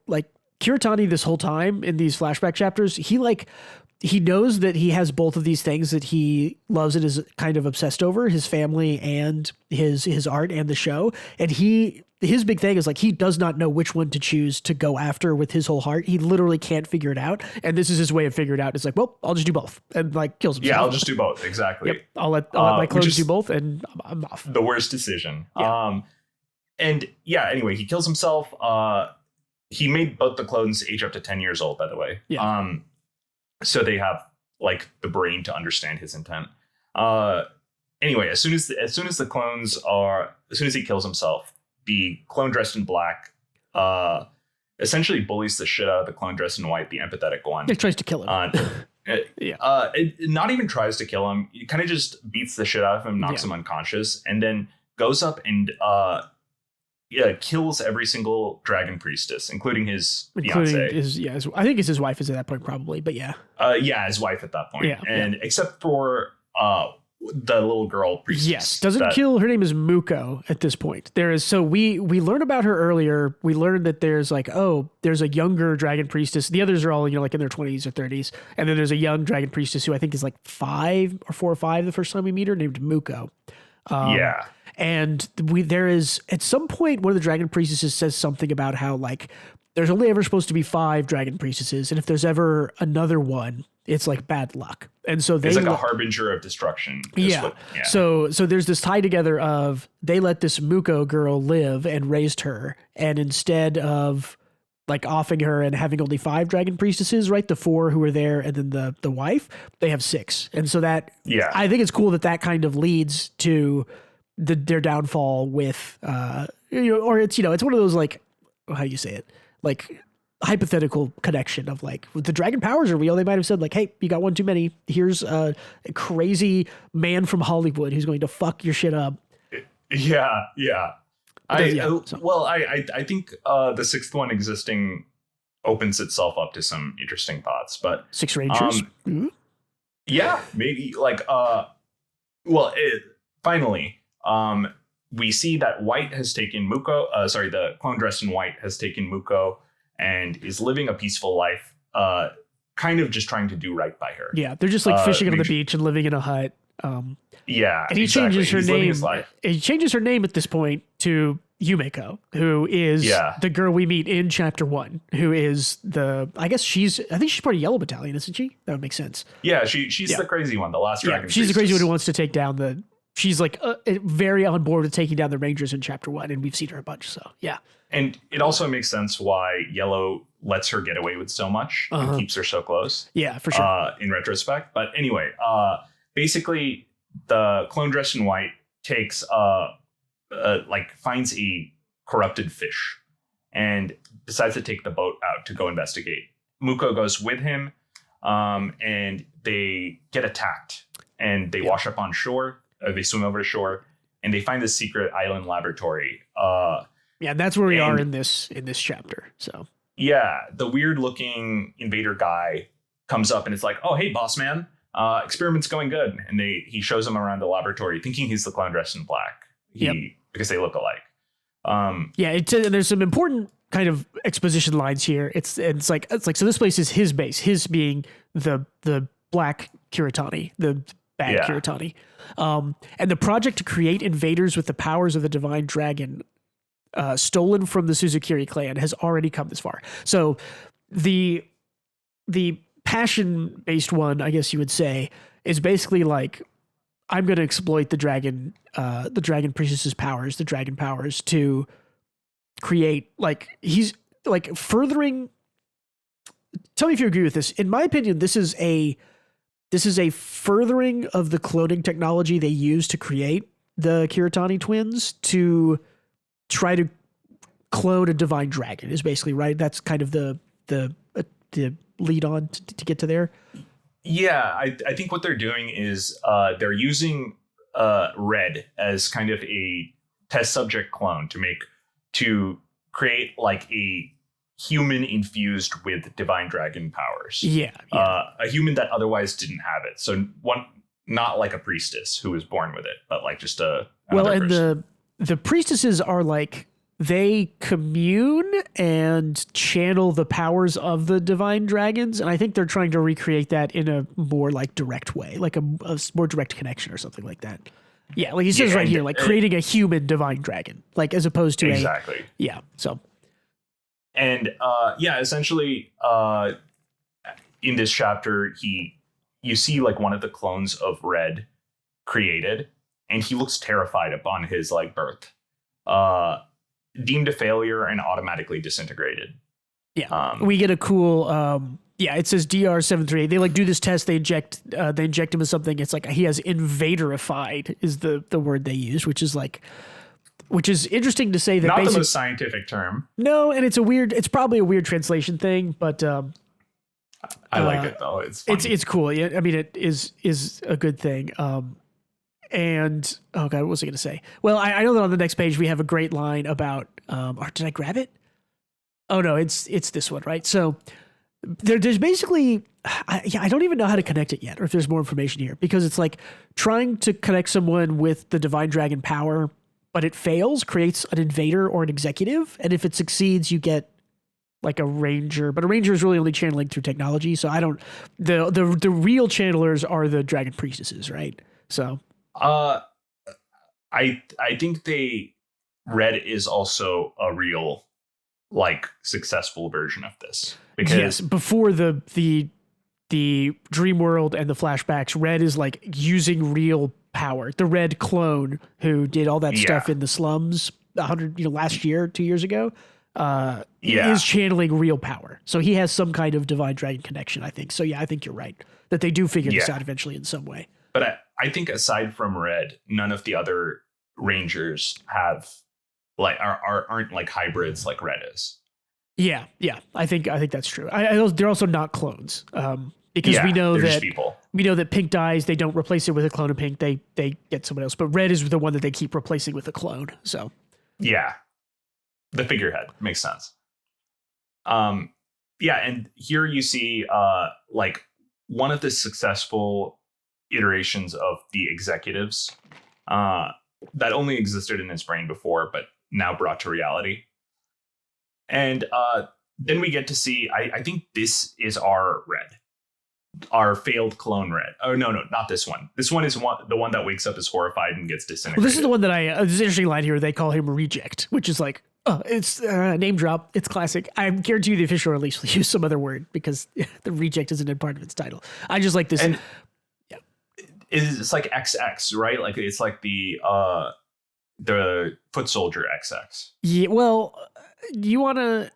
Kiritani this whole time in these flashback chapters, he knows that he has both of these things that he loves and is kind of obsessed over, his family and his art and the show. And his big thing is he does not know which one to choose to go after with his whole heart. He literally can't figure it out. And this is his way of figuring it out. It's well, I'll just do both, and kills himself. Yeah, I'll just do both. Exactly. Yep. I'll let my clones do both, and I'm off. The worst decision. Yeah. Anyway, he kills himself. He made both the clones age up to 10 years old, by the way. Yeah. So they have the brain to understand his intent. Anyway, as soon as he kills himself, the clone dressed in black essentially bullies the shit out of the clone dressed in white, the empathetic one. It tries to kill him. It not even tries to kill him. It kind of just beats the shit out of him, knocks him unconscious, and then goes up and kills every single dragon priestess, including his fiancée. I think it's his wife is at that point probably, but yeah. His wife at that point. Except for the little girl priestess. Yes, doesn't kill. Her name is Muko at this point. We learned about her earlier. We learned that there's there's a younger dragon priestess. The others are all in their 20s or 30s, and then there's a young dragon priestess who I think is 4 or 5 the first time we meet her, named Muko. And there is at some point one of the dragon priestesses says something about how there's only ever supposed to be 5 dragon priestesses, and if there's ever another one, it's bad luck. And so it's a harbinger of destruction. So there's this tie together of they let this Muko girl live and raised her, and instead of offing her and having only 5 dragon priestesses, right? The 4 who are there, and then the wife, they have 6. And so I think it's cool that kind of leads to their downfall with, or it's one of those how do you say it? like hypothetical connection of like the dragon powers are real. They might have said like, hey, you got one too many. Here's a crazy man from Hollywood who's going to fuck your shit up. Yeah. So. Well, I think the sixth one existing opens itself up to some interesting thoughts, but Six Rangers. Yeah, maybe like finally we see that White has taken Muko. The clone dressed in white has taken Muko and is living a peaceful life. Kind of just trying to do right by her. Yeah, they're just like fishing on the beach and living in a hut. Yeah, and he changes her name. He changes her name at this point to Yumeko, who is the girl we meet in chapter 1, who is I think she's part of Yellow Battalion, isn't she? That would make sense. Yeah, she's the crazy one, the last dragon. She's the crazy one who wants to take down she's like very on board with taking down the Rangers in chapter 1, and we've seen her a bunch. So yeah. And it also makes sense why Yellow lets her get away with so much and keeps her so close. Yeah, for sure. In retrospect. But anyway, basically the clone dressed in white takes finds a corrupted fish and decides to take the boat out to go investigate. Muko goes with him, and they get attacked and they wash up on shore. They swim over to shore and they find this secret island laboratory. That's where we are in this chapter. So yeah, the weird looking invader guy comes up and it's like, oh, hey, boss man, experiment's going good. And he shows him around the laboratory thinking he's the clown dressed in black. Because they look alike. There's some important kind of exposition lines here. It's like so this place is his base, his being the black Kiritani, the bad Kiritani. And the project to create invaders with the powers of the divine dragon stolen from the Suzukiri clan has already come this far. So the passion based one, I guess you would say, is basically like, I'm going to exploit the dragon priestess's powers, the dragon powers, to create, like, he's like furthering. Tell me if you agree with this. In my opinion, this is a furthering of the cloning technology they use to create the Kiritani twins to try to clone a divine dragon, is basically right. That's kind of the lead on to get to there. Yeah, I think what they're doing is they're using Red as kind of a test subject clone to create like a human infused with divine dragon powers. Yeah. A human that otherwise didn't have it. So not like a priestess who was born with it, but like just and person. The priestesses are like, they commune and channel the powers of the divine dragons, and I think they're trying to recreate that in a more like direct way, like a more direct connection or something like that. Yeah, like he says right here, like creating a human divine dragon, like as opposed to exactly. So. And essentially, in this chapter, you see like one of the clones of Red created, and he looks terrified upon his like birth. Deemed a failure and automatically disintegrated. Yeah, we get a cool. It says DR738. They like do this test. They inject him with something. It's like he has invaderified is the word they use, which is interesting to say that. Not the most scientific term. No, and it's probably a weird translation thing, but I like it though. It's funny. It's cool. Yeah, I mean it is a good thing. And oh god, what was I going to say? Well, I know that on the next page we have a great line about. Or did I grab it? Oh no, it's this one, right? So there's basically, I don't even know how to connect it yet, or if there's more information here, because it's like trying to connect someone with the divine dragon power, but it fails, creates an invader or an executive, and if it succeeds, you get like a ranger. But a ranger is really only channeling through technology, so I don't. The real channelers are the dragon priestesses, right? So. I think Red is also a real like successful version of this, because yes, before the dream world and the flashbacks, Red is like using real power. The Red clone who did all that stuff in the slums 2 years ago, is channeling real power. So he has some kind of divine dragon connection, I think. So yeah, I think you're right that they do figure this out eventually in some way. But I think aside from Red, none of the other Rangers have like aren't like hybrids like Red is. Yeah, yeah. I think that's true. They're also not clones. Because Yeah, we know they're that just people. Pink dies, they don't replace it with a clone of Pink. They get someone else. But red is the one that they keep replacing with a clone. So Yeah, the figurehead makes sense. Yeah, and here you see like one of the successful iterations of the executives that only existed in his brain before, but now brought to reality. And then we get to see, I think this is our red, our failed clone red. Oh, no, not this one. This one is the one that wakes up as horrified and gets disintegrated. Well, this is the one that there's an interesting line here. They call him Reject, which is like, oh, it's name drop. It's classic. I guarantee you the official release will use some other word because the Reject isn't a part of its title. I just like this. And it's like XX, right? Like it's like the foot soldier XX. Yeah. Well, you wanna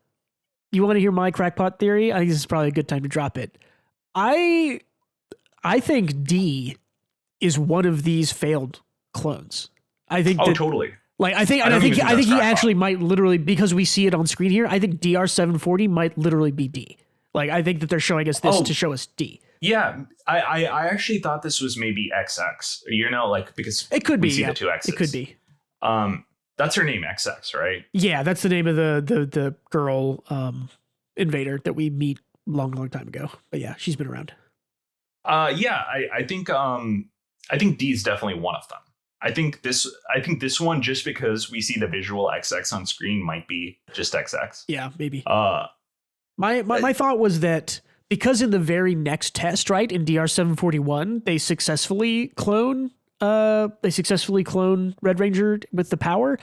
hear my crackpot theory? I think this is probably a good time to drop it. I think D is one of these failed clones. I think. Oh, totally. Like I think he actually might literally, because we see it on screen here. I think DR740 might literally be D. Like I think that they're showing us this to show us D. Yeah, I actually thought this was maybe XX. You know, like because it could be. We see the two X's. It could be. That's her name, XX, right? Yeah, that's the name of the girl invader that we meet long time ago. But yeah, she's been around. Yeah, I think D is definitely one of them. I think this one, just because we see the visual XX on screen, might be just XX. Yeah, maybe. My thought was that because in the very next test, right, in DR741, they successfully clone Red Ranger with the power.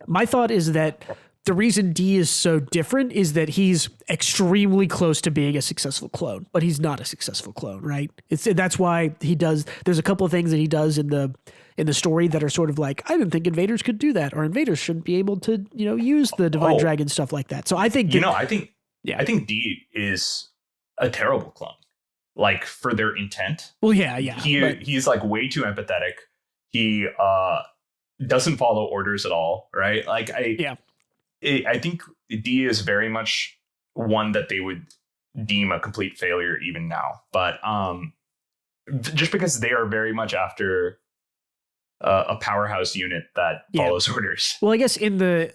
My thought is that the reason D is so different is that he's extremely close to being a successful clone, but he's not a successful clone, right? That's why there's a couple of things that he does in the story that are sort of like, I didn't think invaders could do that, or invaders shouldn't be able to, use the divine dragon, stuff like that. So I think I think D is a terrible clone, like for their intent. Well, yeah. He's like way too empathetic. He doesn't follow orders at all, right? Like I think D is very much one that they would deem a complete failure even now. But just because they are very much after a powerhouse unit that follows orders. Well, I guess in the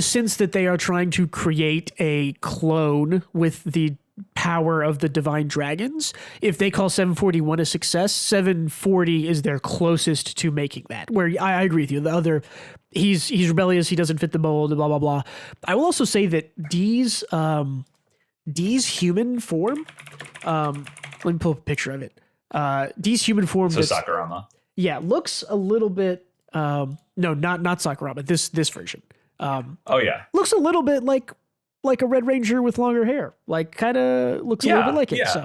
sense that they are trying to create a clone with the power of the divine dragons, if they call 741 a success, 740 is their closest to making that. Where I agree with you. The other, he's rebellious, he doesn't fit the mold, blah blah blah. I will also say that D's human form. Let me pull up a picture of it. D's human form. So Sakurama. Yeah, looks a little bit. No, not Sakurama. This version. Looks a little bit like a Red Ranger with longer hair. Like kind of looks a little bit like it. Yeah, so.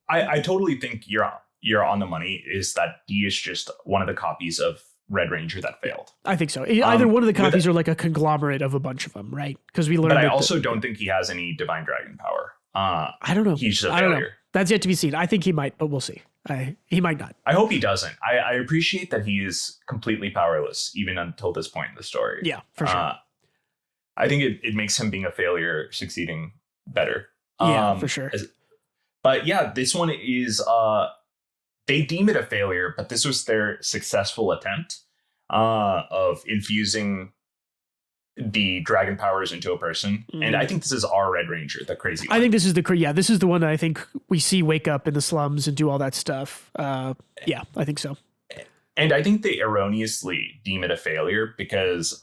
I totally think you're on the money. Is that D is just one of the copies of Red Ranger that failed? I think so. Either one of the copies or like a conglomerate of a bunch of them, right? Because we learned. But I also don't think he has any divine dragon power. I don't know. He's just a failure. failure. Don't know. That's yet to be seen. I think he might, but we'll see. He might not. I hope he doesn't. I appreciate that he is completely powerless even until this point in the story. Yeah, for sure. I think it makes him being a failure succeeding better. Yeah, for sure. But yeah, this one is they deem it a failure, but this was their successful attempt of infusing the dragon powers into a person. And I think this is our Red Ranger, the crazy one. I think this is this is the one that I think we see wake up in the slums and do all that stuff. Yeah, I think so. And I think they erroneously deem it a failure because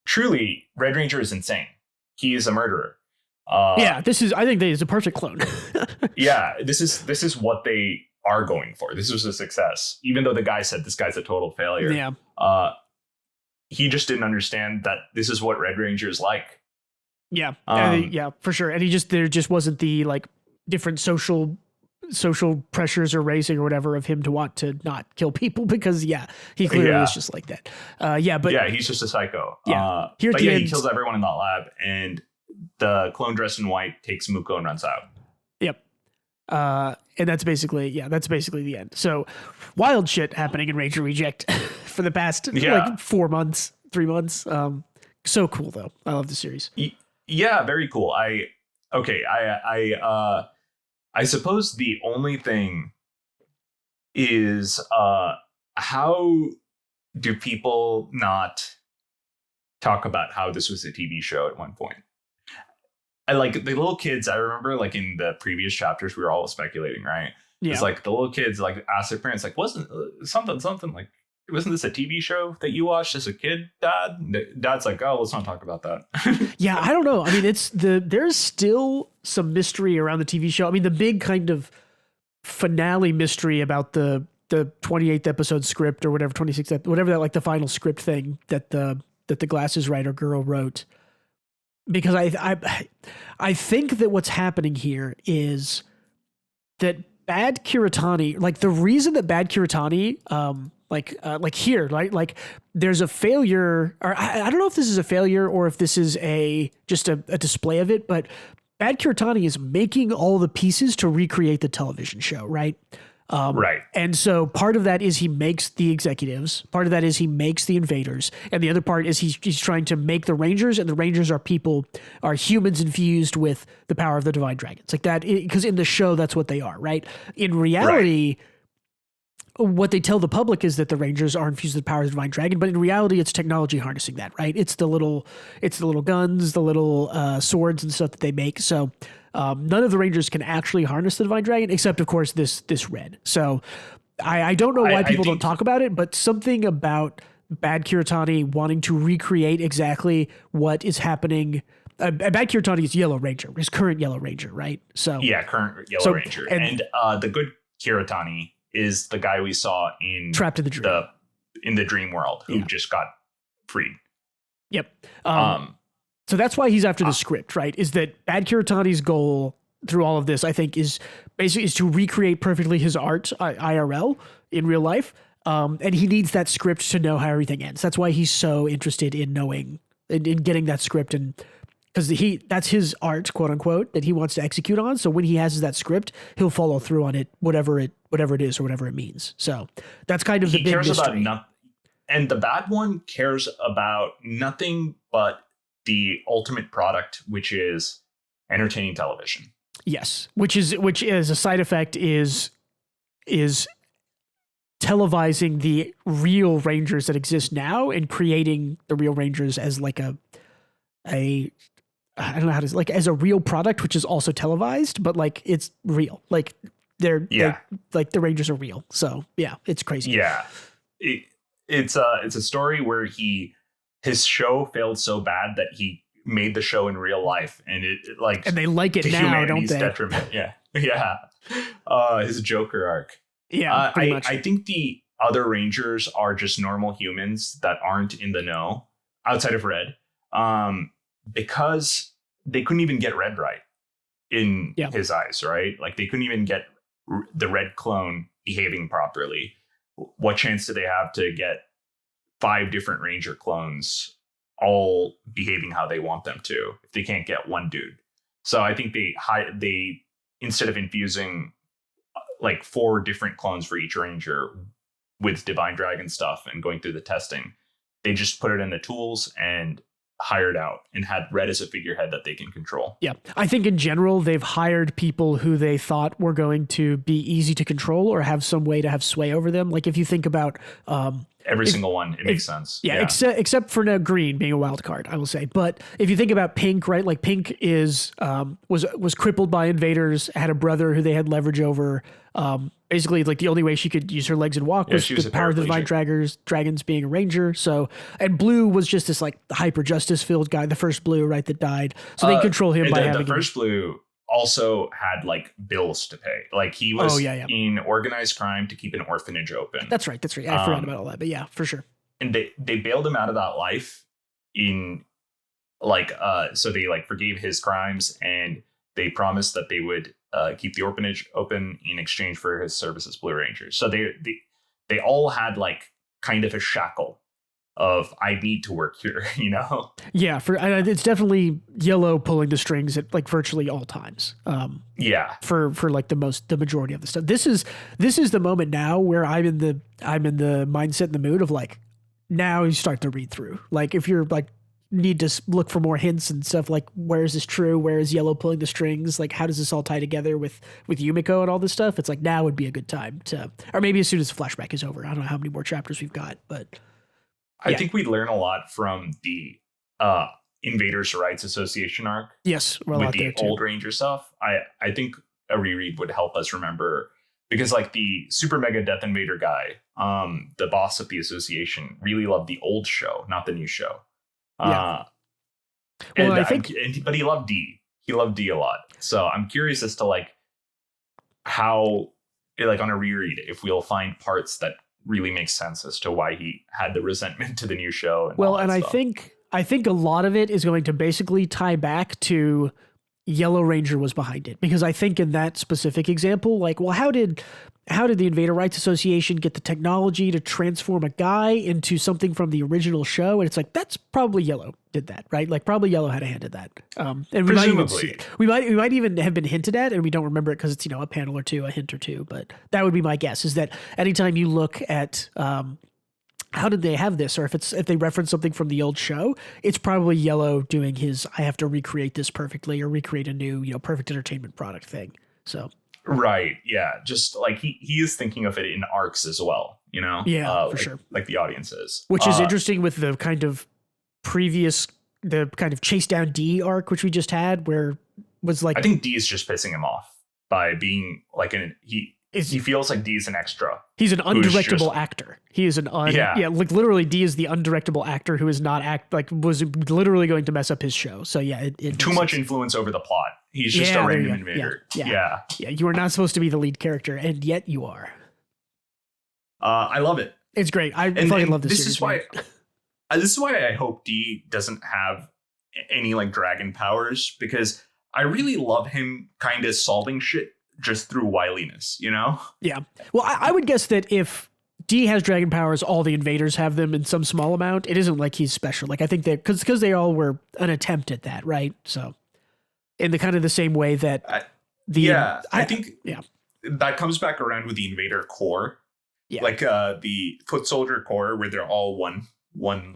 truly, Red Ranger is insane. He is a murderer. I think that is a perfect clone. Yeah, this is what they are going for. This was a success, even though the guy said this guy's a total failure. Yeah. He just didn't understand that this is what Red Ranger is like. Yeah. Yeah, for sure. And there just wasn't the like different social pressures or raising or whatever of him to want to not kill people because he clearly is just like that. But he's just a psycho. Yeah. He kills everyone in that lab, and the clone dressed in white takes Muko and runs out. Yep. And that's basically the end. So wild shit happening in Ranger Reject for the past like 3 months. So cool though. I love the series. Yeah, very cool. I suppose the only thing is how do people not talk about how this was a TV show at one point? I like the little kids. I remember like in the previous chapters, we were all speculating, right? Yeah. It's like the little kids like ask their parents, like, wasn't something like, wasn't this a TV show that you watched as a kid, Dad? Dad's like, oh, let's not talk about that. Yeah, I don't know. I mean, there's still some mystery around the TV show. I mean, the big kind of finale mystery about the 28th episode script or whatever, 26th, whatever that, like the final script thing that the glasses writer girl wrote. Because I think that what's happening here is that Bad Kiritani, like the reason that Bad Kiritani, like here, right? Like there's a failure, or I don't know if this is a failure or if this is just a display of it, but Bad Kiritani is making all the pieces to recreate the television show, right? Right. And so part of that is he makes the executives. Part of that is he makes the invaders. And the other part is he's trying to make the Rangers, and the Rangers are humans infused with the power of the divine dragons. Like that, because in the show, that's what they are, right? In reality, what they tell the public is that the Rangers are infused with the power of the divine dragon, but in reality, it's technology harnessing that, right? It's the little guns, the little swords and stuff that they make. So none of the Rangers can actually harness the divine dragon, except of course this Red. So I don't know why people don't talk about it, but something about Bad Kiritani wanting to recreate exactly what is happening. Bad Kiritani is Yellow Ranger, his current Yellow Ranger, right? So yeah, current Yellow Ranger, and the good Kiritani is the guy we saw in Trapped in the Dream, in the dream world, who just got freed. Yep. So that's why he's after the script, right? Is that Bad Kiritani's goal through all of this, I think, is basically to recreate perfectly his art IRL in real life. And he needs that script to know how everything ends. That's why he's so interested in knowing, in getting that script, and because that's his art, quote unquote, that he wants to execute on. So when he has that script, he'll follow through on it, whatever it is or whatever it means. So that's kind of the big mystery. About nothing, and the bad one cares about nothing but the ultimate product, which is entertaining television. Yes, which is a side effect is televising the real Rangers that exist now and creating the real Rangers as like a I don't know how to, like, as a real product, which is also televised, but like it's real. Like they're like the Rangers are real. So yeah, it's crazy. Yeah, it's a story where his show failed so bad that he made the show in real life, and and they like it now, don't they? Detriment. Yeah. His Joker arc. Yeah, pretty much. I think the other Rangers are just normal humans that aren't in the know outside of Red, because they couldn't even get Red right in his eyes, right? Like they couldn't even get the Red clone behaving properly. What chance do they have to get 5 different Ranger clones all behaving how they want them to if they can't get one dude? So I think they instead of infusing like 4 different clones for each Ranger with Divine Dragon stuff and going through the testing, they just put it in the tools and hired out and had Red as a figurehead that they can control. Yeah. I think in general, they've hired people who they thought were going to be easy to control or have some way to have sway over them. Like if you think about every single one, it makes sense. Yeah. Except for now Green being a wild card, I will say. But if you think about Pink, right? Like Pink was crippled by invaders, had a brother who they had leverage over. Basically, like the only way she could use her legs and walk was the power of the divine dragons being a ranger. So, and Blue was just this like hyper justice filled guy, the first Blue, right, that died. So they control him by having the first Blue also had like bills to pay. Like he was in organized crime to keep an orphanage open. That's right. I forgot about all that, but yeah, for sure. And they bailed him out of that life in so they like forgave his crimes, and they promised that they would keep the orphanage open in exchange for his service as Blue Rangers. So they all had like kind of a shackle of I need to work here, you know? Yeah, it's definitely Yellow pulling the strings at like virtually all times. For like the majority of the stuff. This is the moment now where I'm in the mindset and the mood of like, now you start to read through. Like if you're like need to look for more hints and stuff like, where is this true? Where is Yellow pulling the strings? Like, how does this all tie together with Yumiko and all this stuff? It's like, now would be a good time to, or maybe as soon as the flashback is over. I don't know how many more chapters we've got, but I think we learn a lot from the Invaders' Rights Association arc. Yes, with the old Ranger stuff. I think a reread would help us remember, because like the Super Mega Death Invader guy, the boss of the association, really loved the old show, not the new show. Yeah. But he loved D. He loved D a lot. So I'm curious as to like how, like on a reread, if we'll find parts that really make sense as to why he had the resentment to the new show. And I think a lot of it is going to basically tie back to Yellow Ranger was behind it, because I think in that specific example, like, well, how did the Invader Rights Association get the technology to transform a guy into something from the original show? And it's like, that's probably Yellow did that, right? Like, probably Yellow had a hand in that. And we might even see it. We might even have been hinted at, and we don't remember it because it's, a panel or two, a hint or two. But that would be my guess, is that anytime you look at how did they have this, or if they reference something from the old show, it's probably Yellow doing his, I have to recreate this perfectly, or recreate a new, perfect entertainment product thing. So. Right. Yeah. Just like he is thinking of it in arcs as well, Yeah, for sure. Like the audience is. Which is interesting with the kind of the kind of chase down D arc, which we just had, where was like. I think D is just pissing him off by being like he feels like D is an extra. He's an undirectable actor. He is like literally D is the undirectable actor who is not was literally going to mess up his show. So yeah, it too much influence over the plot. He's just a random invader. Yeah. You are not supposed to be the lead character, and yet you are. I love it. It's great. I fucking love this series. This is why I hope D doesn't have any like dragon powers, because I really love him kind of solving shit just through wiliness, Yeah. Well, I would guess that if D has dragon powers, all the invaders have them in some small amount. It isn't like he's special. Like, I think that because they all were an attempt at that, right? So in the kind of the same way that I think that comes back around with the invader core. Yeah. Like the foot soldier core, where they're all one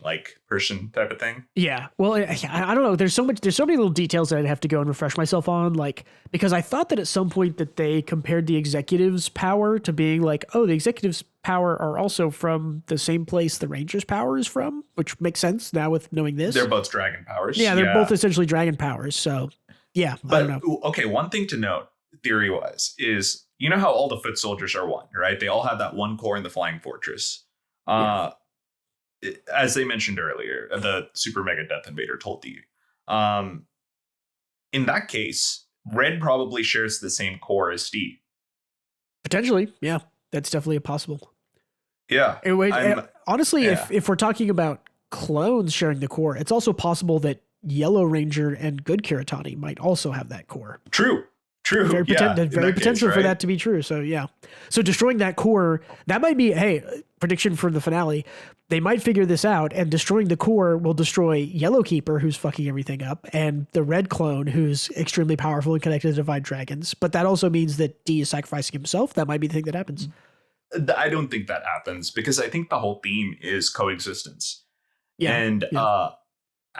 like person type of thing. Yeah. Well, I don't know. There's so many little details that I'd have to go and refresh myself on, like, because I thought that at some point that they compared the executive's power to being like, oh, the executive's power are also from the same place the Ranger's power is from, which makes sense now with knowing this. They're both dragon powers. Yeah, they're both essentially dragon powers. So yeah, but I don't know. Okay, one thing to note theory wise is, how all the foot soldiers are one, right? They all have that one core in the flying fortress. As they mentioned earlier, the Super Mega Death Invader told you. In that case, Red probably shares the same core as D. Potentially, yeah. That's definitely possible. Yeah. Honestly, if we're talking about clones sharing the core, it's also possible that Yellow Ranger and Good Kiritani might also have that core. True. Very potential for that to be true. So yeah. So destroying that core, that might be, prediction for the finale. They might figure this out, and destroying the core will destroy Yellow Keeper, who's fucking everything up, and the Red Clone, who's extremely powerful and connected to Divine Dragons. But that also means that D is sacrificing himself. That might be the thing that happens. I don't think that happens, because I think the whole theme is coexistence. Yeah. And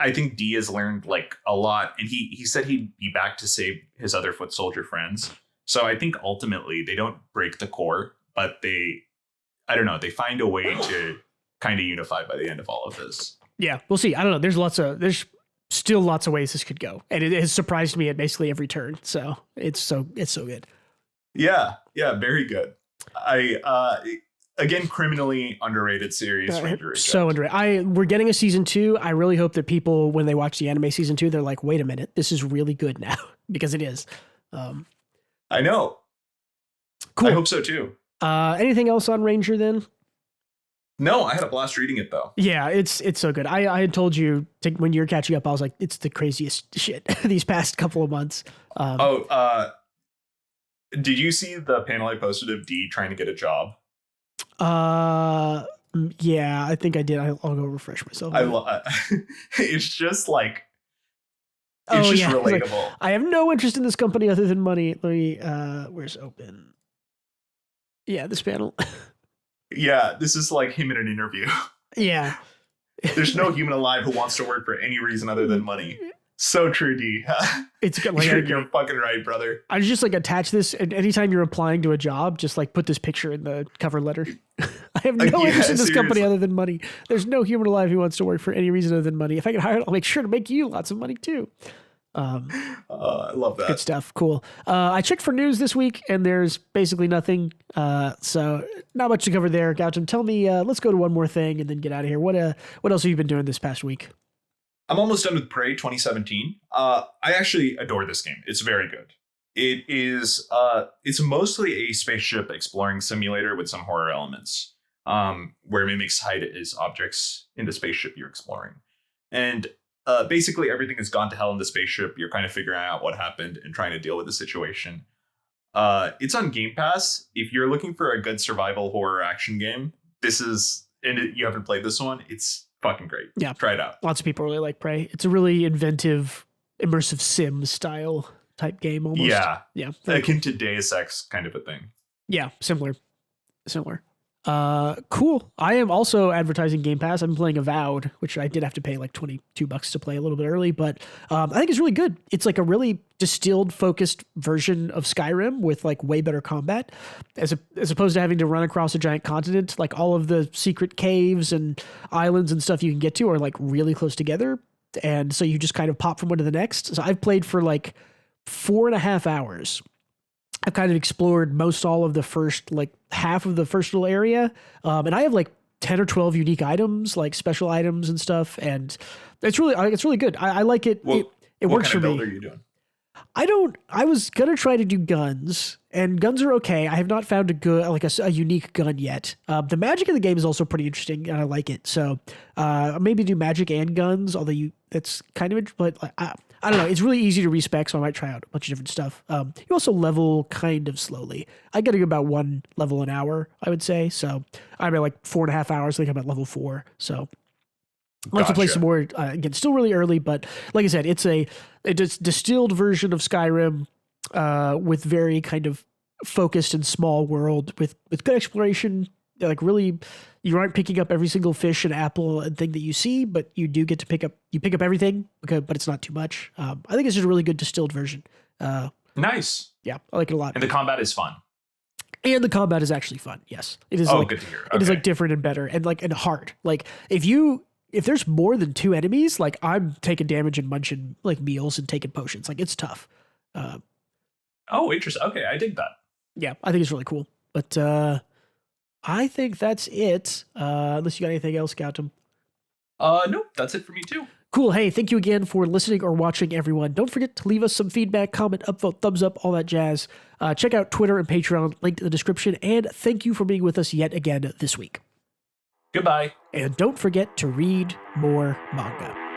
I think D has learned like a lot, and he said he'd be back to save his other foot soldier friends. So I think ultimately they don't break the core, but they find a way to kind of unify by the end of all of this. Yeah, we'll see. I don't know. There's still lots of ways this could go, and it has surprised me at basically every turn. So it's so good. Yeah, very good. Again, criminally underrated series. So underrated. We're getting a season 2. I really hope that people, when they watch the anime season 2, they're like, wait a minute, this is really good now, because it is. I know. Cool. I hope so too. Anything else on Ranger then? No, I had a blast reading it though. Yeah, it's so good. I had told you when you're catching up, I was like, it's the craziest shit these past couple of months. Did you see the panel I posted of D trying to get a job? Yeah, I think I did. I'll go refresh myself. It's just like, relatable. Like, I have no interest in this company other than money. Let me, where's open? Yeah, this panel. Yeah, this is like him in an interview. Yeah. There's no human alive who wants to work for any reason other than money. So true, D. It's like you're fucking right, brother. I just like attach this, and anytime you're applying to a job, just like put this picture in the cover letter. I have no interest in this company other than money. There's no human alive who wants to work for any reason other than money. If I get hired, I'll make sure to make you lots of money too. I love that. Good stuff. Cool. I checked for news this week, and there's basically nothing. So not much to cover there. Gautam, tell me. Let's go to one more thing and then get out of here. What else have you been doing this past week? I'm almost done with Prey 2017. I actually adore this game. It's very good. It is. It's mostly a spaceship exploring simulator with some horror elements, where mimics hide as objects in the spaceship you're exploring, and basically everything has gone to hell in the spaceship. You're kind of figuring out what happened and trying to deal with the situation. It's on Game Pass. If you're looking for a good survival horror action game, this is. And you haven't played this one, it's fucking great. Yeah. Try it out. Lots of people really like Prey. It's a really inventive, immersive sim style type game almost. Yeah. Yeah. Akin to Deus Ex kind of a thing. Yeah. Similar. Cool. I am also advertising Game Pass. I'm playing Avowed, which I did have to pay like $22 to play a little bit early, but I think it's really good. It's like a really distilled, focused version of Skyrim with like way better combat, as opposed to having to run across a giant continent. Like all of the secret caves and islands and stuff you can get to are like really close together, and so you just kind of pop from one to the next. So I've played for like 4.5 hours. I've kind of explored most all of the first, like half of the first little area. And I have like 10 or 12 unique items, like special items and stuff. And it's really good. I like it. Well, it works for me. What kind of build are you doing? I was going to try to do guns, and guns are okay. I have not found a unique gun yet. The magic in the game is also pretty interesting, and I like it. So maybe do magic and guns, although that's kind of, but I don't know. It's really easy to respec, so I might try out a bunch of different stuff. You also level kind of slowly. I get to go about 1 level an hour, I would say. So I'm at like 4.5 hours. I think I'm at level 4. So I'd like to play some more. Again, still really early, but like I said, it's a distilled version of Skyrim with very kind of focused and small world with good exploration. Like really, you aren't picking up every single fish and apple and thing that you see, but you do get to pick up everything, but it's not too much. I think it's just a really good distilled version. Nice. Yeah, I like it a lot. And the combat is fun. And the combat is actually fun. Yes, it is. Good to hear. Okay. It is like different and better and hard. Like if there's more than 2 enemies, like I'm taking damage and munching like meals and taking potions. Like it's tough. Interesting. Okay, I dig that. Yeah, I think it's really cool. But I think that's it. Unless you got anything else, Gautam. Nope, that's it for me too. Cool. Hey, thank you again for listening or watching, everyone. Don't forget to leave us some feedback, comment, upvote, thumbs up, all that jazz. Check out Twitter and Patreon, linked in the description. And thank you for being with us yet again this week. Goodbye. And don't forget to read more manga.